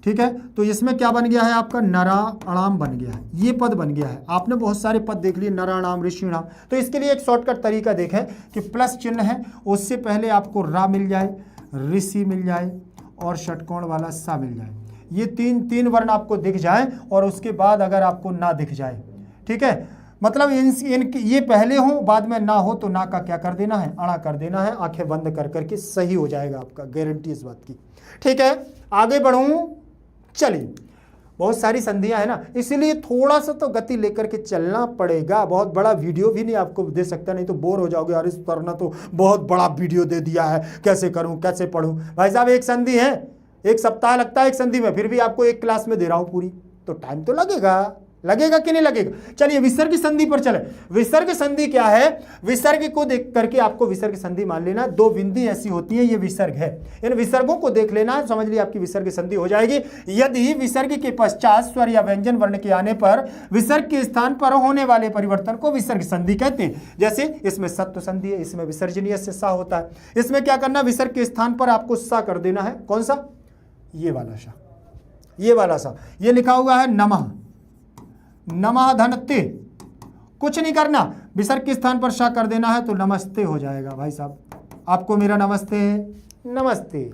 ठीक है, तो इसमें क्या बन गया है आपका, नरा अणाम बन गया है, ये पद बन गया है। आपने बहुत सारे पद देख लिए, नराणाम, ऋषिणाम। तो इसके लिए एक शॉर्टकट तरीका देखें कि प्लस चिन्ह है, उससे पहले आपको रा मिल जाए, ऋषि मिल जाए और षटकोण वाला सा मिल जाए। ये तीन वर्ण आपको दिख जाए और उसके बाद अगर आपको ना दिख जाए, ठीक है, मतलब इनके ये पहले हो बाद में ना हो तो ना का क्या कर देना है, अणा कर देना है। आंखें बंद कर करके सही हो जाएगा आपका, गारंटी इस बात की। ठीक है, आगे बढ़ूं, चलिए। बहुत सारी संधियां है ना, इसीलिए थोड़ा सा तो गति लेकर के चलना पड़ेगा। बहुत बड़ा वीडियो भी नहीं आपको दे सकता, नहीं तो बोर हो जाओगे। अरे सर ने तो बहुत बड़ा वीडियो दे दिया है, कैसे करूं, कैसे पढ़ूं। भाई साहब, एक संधि है, एक सप्ताह लगता है एक संधि में, फिर भी आपको एक क्लास में दे रहा हूं पूरी, तो टाइम तो लगेगा, लगेगा कि नहीं लगेगा। चलिए विसर्ग संधि पर चले। विसर्ग संधि क्या है, विसर्ग को देख करके आपको विसर्ग संधि मान लेना। दो बिंदी ऐसी होती है, ये विसर्ग है, इन विसर्गों को देख लेना, समझ लिया आपकी विसर्ग संधि हो जाएगी। यदि विसर्ग के पश्चात स्वर या व्यंजन वर्ण के आने पर विसर्ग के स्थान पर होने वाले परिवर्तन को विसर्ग संधि कहते हैं। जैसे इसमें सत्व संधि है, इसमें विसर्जनीय से सा होता है। इसमें क्या करना, विसर्ग के स्थान पर आपको सा कर देना है। कौन सा, ये वाला सा, ये वाला सा। ये लिखा हुआ है नमः, नमः धनते, कुछ नहीं करना, विसर्ग के स्थान पर शा कर देना है तो नमस्ते हो जाएगा। भाई साहब, आपको मेरा नमस्ते, नमस्ते,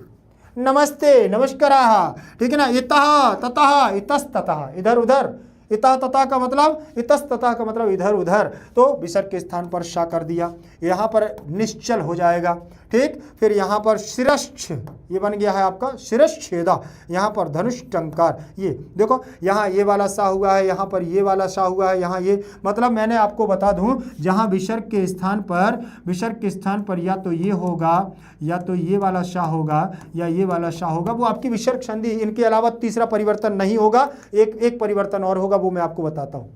नमस्ते, नमस्काराः, ठीक है ना। इतः ततः, इतस्ततः, इधर उधर, इतः ततः का मतलब, इतस्ततः का मतलब इधर उधर। तो विसर्ग के स्थान पर शा कर दिया, यहाँ पर निश्चल हो जाएगा। ठीक, फिर यहाँ पर शिरश्च, ये बन गया है आपका शिरश्छेदा। यहाँ पर धनुष टंकार, ये देखो यहाँ ये वाला सा हुआ है, यहाँ पर ये वाला सा हुआ है, यहाँ ये, मतलब मैंने आपको बता दूं, जहाँ विसर्ग के स्थान पर, विसर्ग के स्थान पर या तो ये होगा, या तो ये वाला शाह होगा, या ये वाला शाह होगा, वो आपकी विसर्ग संधि। इनके अलावा तीसरा परिवर्तन नहीं होगा, एक परिवर्तन और होगा, वो मैं आपको बताता हूँ।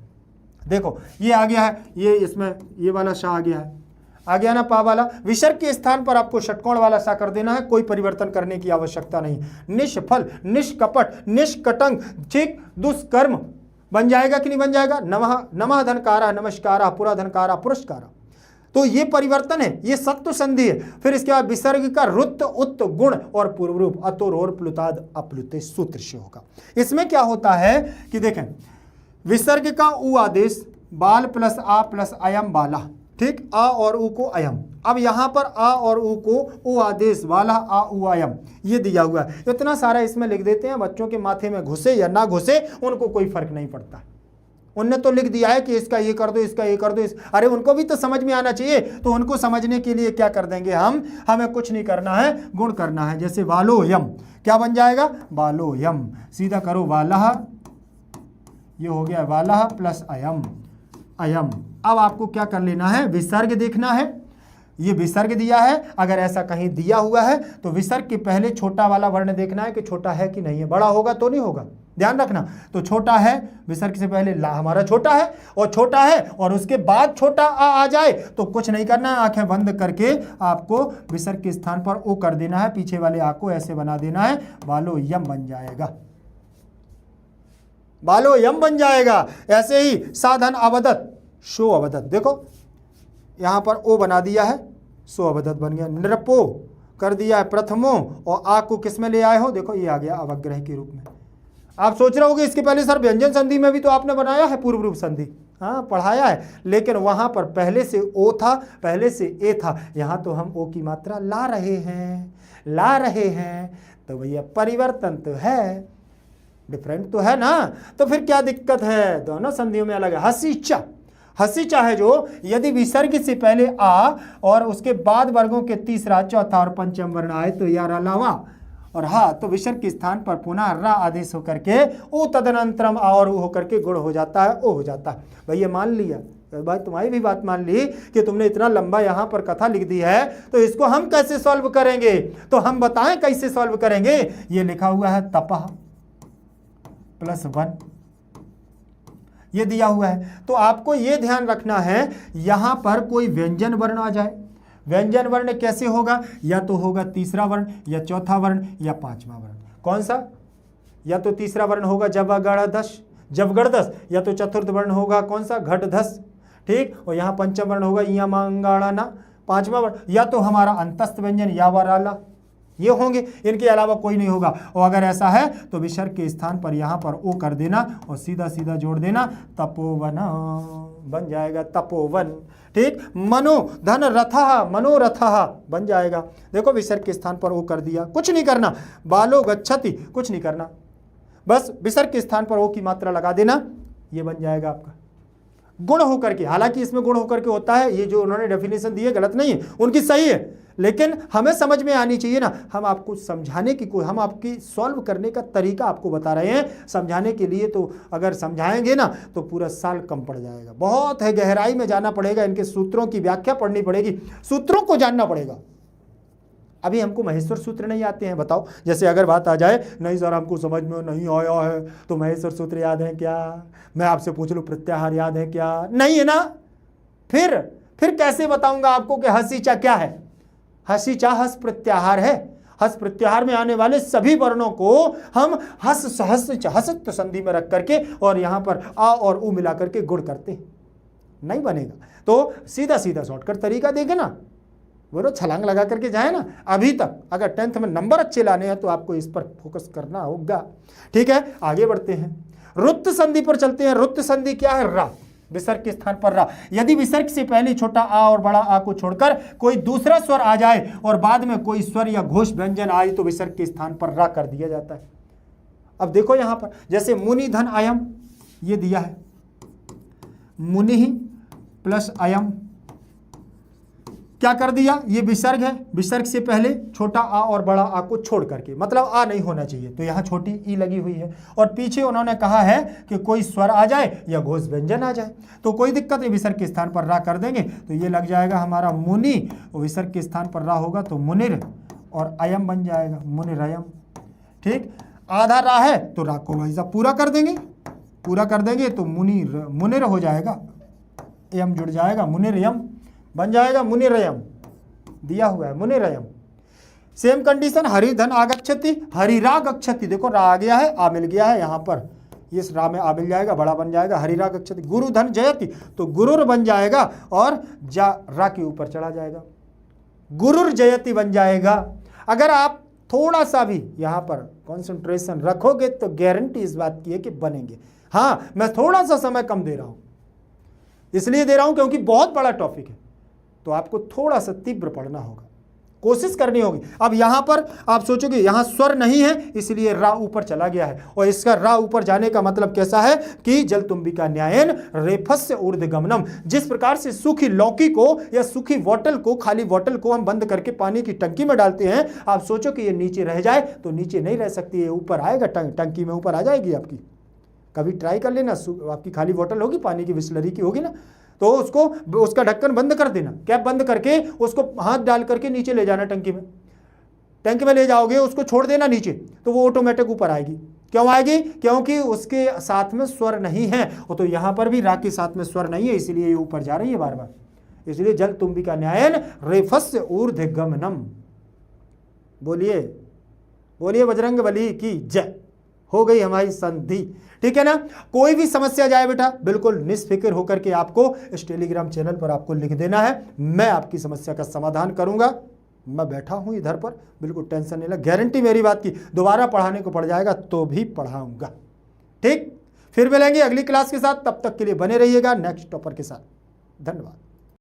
देखो ये आ गया है, ये इसमें ये वाला शाह आ गया है, आ गया ना पा वाला। विसर्ग के स्थान पर आपको षटकोण वाला सा कर देना है, कोई परिवर्तन करने की आवश्यकता नहीं। निष्फल, निष्कपट, निष्कटंग, ठीक, दुष्कर्म बन जाएगा कि नहीं बन जाएगा। नमः, नमः धनकारा, नमस्कारा, पुरा धनकारा, पुरस्कारा। तो ये परिवर्तन है, ये सत्व संधि है। फिर इसके बाद विसर्ग का रुत, उत, गुण और पूर्व रूप अतोर और प्लुताद अप्लुते सूत्र से होगा। इसमें क्या होता है कि देखें, विसर्ग का उ आदेश बाल प्लस आ प्लस अयम बाला, ठीक, आ और उ को अयम। अब यहाँ पर आ और उ को उ आदेश वाला आ उ अयम, ये दिया हुआ है। इतना सारा इसमें लिख देते हैं, बच्चों के माथे में घुसे या ना घुसे उनको कोई फर्क नहीं पड़ता। उनने तो लिख दिया है कि इसका ये कर दो, इसका ये कर दो, अरे उनको भी तो समझ में आना चाहिए। तो उनको समझने के लिए क्या कर देंगे हम, हमें कुछ नहीं करना है, गुण करना है। जैसे वालो यम, क्या बन जाएगा, वालो यम, सीधा करो वाला, ये हो गया वाला प्लस अयम, अयम। अब आपको क्या कर लेना है, विसर्ग देखना है। ये विसर्ग दिया है, अगर ऐसा कहीं दिया हुआ है तो विसर्ग के पहले छोटा वाला वर्ण देखना है कि छोटा है कि नहीं है। बड़ा होगा तो नहीं होगा, ध्यान रखना। तो छोटा है, विसर्ग से पहले ला हमारा छोटा है, और छोटा है और उसके बाद छोटा आ जाए तो कुछ नहीं करना है, आंखें बंद करके आपको विसर्ग के स्थान पर ओ कर देना है, पीछे वाले आ को ऐसे बना देना है, बालो यम बन जाएगा, बालो यम बन जाएगा। ऐसे ही साधन अवदत, शो अवदत, देखो यहां पर ओ बना दिया है, सो अवदत बन गया। नृपो कर दिया है प्रथमो, और आ को किस में ले आए हो, देखो ये आ गया अवग्रह के रूप में। आप सोच रहे होगे इसके पहले सर व्यंजन संधि में भी तो आपने बनाया है पूर्व रूप संधि। हाँ पढ़ाया है, लेकिन वहां पर पहले से ओ था, पहले से ए था। यहां तो हम ओ की मात्रा ला रहे हैं, तो भैया परिवर्तन तो है, डिफरेंट तो है ना। तो फिर क्या दिक्कत है, दोनों संधियों में अलग है। हसीचा, हसीचा है जो यदि विसर्ग से पहले आ और उसके बाद वर्गों के तीसरा, चौथा और पंचम वर्ण आए तो यार अलावा और हा, तो विसर्ग के स्थान पर पुनः रा आदेश होकर के ओ तदनंतरम आ और ऊ होकर के गुण हो जाता है, ओ हो जाता है। भैया मान लिया, भाई तुम्हारी भी बात मान ली कि तुमने इतना लंबा यहाँ पर कथा लिख दी है, तो इसको हम कैसे सॉल्व करेंगे, तो हम बताएं कैसे सॉल्व करेंगे। ये लिखा हुआ है तपह +1, ये दिया हुआ है। तो आपको ये ध्यान रखना है यहां पर कोई व्यंजन वर्ण आ जाए। व्यंजन वर्ण कैसे होगा, या तो होगा तीसरा वर्ण या चौथा वर्ण या पांचवा वर्ण। कौन सा, या तो तीसरा वर्ण होगा जबगढ़धस, जबगढ़धस, या तो चतुर्थ वर्ण होगा कौन सा, घटधस, ठीक। और यहाँ पंचम वर्ण होगा यमांगाड़ाना, पांचवा वर्ण, या तो हमारा अंतस्थ व्यंजन या वराला, ये होंगे, इनके अलावा कोई नहीं होगा। और अगर ऐसा है तो विसर्ग के स्थान पर यहाँ पर ओ कर देना और सीधा सीधा जोड़ देना, तपोवन बन जाएगा, तपोवन, ठीक। मनो धन रथः, मनोरथः बन जाएगा। देखो विसर्ग के स्थान पर ओ कर दिया, कुछ नहीं करना। बालो गच्छति, कुछ नहीं करना, बस विसर्ग के स्थान पर ओ की मात्रा लगा देना, ये बन जाएगा आपका गुण होकर के। हालांकि इसमें गुण होकर के होता है, ये जो उन्होंने डेफिनेशन दी है गलत नहीं है, उनकी सही है, लेकिन हमें समझ में आनी चाहिए ना। हम आपको समझाने की कोई, हम आपकी सॉल्व करने का तरीका आपको बता रहे हैं समझाने के लिए। तो अगर समझाएंगे ना तो पूरा साल कम पड़ जाएगा। बहुत है, गहराई में जाना पड़ेगा, इनके सूत्रों की व्याख्या पढ़नी पड़ेगी, सूत्रों को जानना पड़ेगा। अभी हमको महेश्वर सूत्र नहीं आते हैं, बताओ। जैसे अगर बात आ जाए नहीं सर हमको समझ में नहीं आया है, तो महेश्वर सूत्र याद है क्या, मैं आपसे पूछ लूँ प्रत्याहार याद है क्या, नहीं है ना। फिर कैसे बताऊंगा आपको कि हसीचा क्या है। हसीचा हस प्रत्याहार है। हस प्रत्याहार में आने वाले सभी वर्णों को हम हस हसत्व संधि में रख करके और यहाँ पर आ और उ मिला करके गुण करते हैं, नहीं बनेगा। तो सीधा सीधा शॉर्टकट तरीका देंगे ना, बोलो छलांग लगा करके जाए ना। अभी तक अगर 10th में नंबर अच्छे लाने हैं तो आपको इस पर फोकस करना होगा, ठीक है। आगे बढ़ते हैं, रुत्त संधि पर चलते हैं। रुत्त संधि क्या है, रा, विसर्ग के स्थान पर रा। यदि विसर्ग से पहले छोटा आ और बड़ा आ को छोड़कर कोई दूसरा स्वर आ जाए और बाद में कोई स्वर या घोष व्यंजन आए तो विसर्ग के स्थान पर रा कर दिया जाता है। अब देखो यहां पर जैसे मुनि धन अयम, ये दिया है, मुनि प्लस अयम, क्या कर दिया, ये विसर्ग है, विसर्ग से पहले छोटा आ और बड़ा आ को छोड़ करके, मतलब आ नहीं होना चाहिए, तो यहाँ छोटी ई लगी हुई है। और पीछे उन्होंने कहा है कि कोई स्वर आ जाए या घोष व्यंजन आ जाए, तो कोई दिक्कत नहीं, विसर्ग के स्थान पर रा कर देंगे तो ये लग जाएगा हमारा मुनि, और विसर्ग के स्थान पर रा होगा तो मुनिर, और अयम बन जाएगा मुनिरयम, ठीक। आधा रा है तो रा को वैसा पूरा कर देंगे तो मुनिर हो जाएगा, यम जुड़ जाएगा, मुनिरयम बन जाएगा, मुनिरयम दिया हुआ है, मुनिरयम। सेम कंडीशन, हरिधन आगच्छति, हरिरा गच्छति, देखो रा आ गया है, आ मिल गया है यहाँ पर, इस रा में आ मिल जाएगा, बड़ा बन जाएगा, हरिरा गच्छति। गुरुधन जयति, तो गुरुर बन जाएगा और जा रा के ऊपर चढ़ा जाएगा, गुरुर जयति बन जाएगा। अगर आप थोड़ा सा भी यहाँ पर कॉन्सेंट्रेशन रखोगे तो गारंटी इस बात की है कि बनेंगे। हाँ, मैं थोड़ा सा समय कम दे रहा हूँ, इसलिए दे रहा हूँ क्योंकि बहुत बड़ा टॉपिक है, तो आपको थोड़ा सा तीव्र पढ़ना होगा, कोशिश करनी होगी। अब यहां पर आप सोचोगे यहां स्वर नहीं है इसलिए रा ऊपर चला गया है, और इसका रा ऊपर जाने का मतलब कैसा है कि जल तुम्बिका न्यायन रेफस्य ऊर्ध्वगमनम। जिस प्रकार से सूखी लौकी को या सूखी बॉटल को, खाली बॉटल को हम बंद करके पानी की टंकी में डालते हैं, आप सोचो कि ये नीचे रह जाए तो नीचे नहीं रह सकती, ये ऊपर आएगा, टंकी में ऊपर आ जाएगी आपकी। कभी ट्राई कर लेना, आपकी खाली बॉटल होगी पानी की, बिस्लरी की होगी ना, तो उसको, उसका ढक्कन बंद कर देना, कैप बंद करके उसको हाथ डाल करके नीचे ले जाना, टंकी में ले जाओगे, उसको छोड़ देना नीचे, तो वो ऑटोमेटिक ऊपर आएगी। क्यों आएगी, क्योंकि उसके साथ में स्वर नहीं है, तो यहाँ पर भी रा के साथ में स्वर नहीं है, इसलिए ये ऊपर जा रही है बार बार। इसलिए जल तुम्बिका न्यायन रेफस्य ऊर्ध्वगमनम। बोलिए बोलिए बजरंग बली की जय। हो गई हमारी संधि, ठीक है ना। कोई भी समस्या जाए बेटा बिल्कुल निष्फिक्र होकर के आपको इस टेलीग्राम चैनल पर आपको लिख देना है, मैं आपकी समस्या का समाधान करूंगा। मैं बैठा हूं इधर पर, बिल्कुल टेंशन नहीं लगा, गारंटी मेरी बात की। दोबारा पढ़ाने को पड़ जाएगा तो भी पढ़ाऊंगा, ठीक। फिर मिलेंगे अगली क्लास के साथ, तब तक के लिए बने रहिएगा नेक्स्ट टॉपर के साथ। धन्यवाद।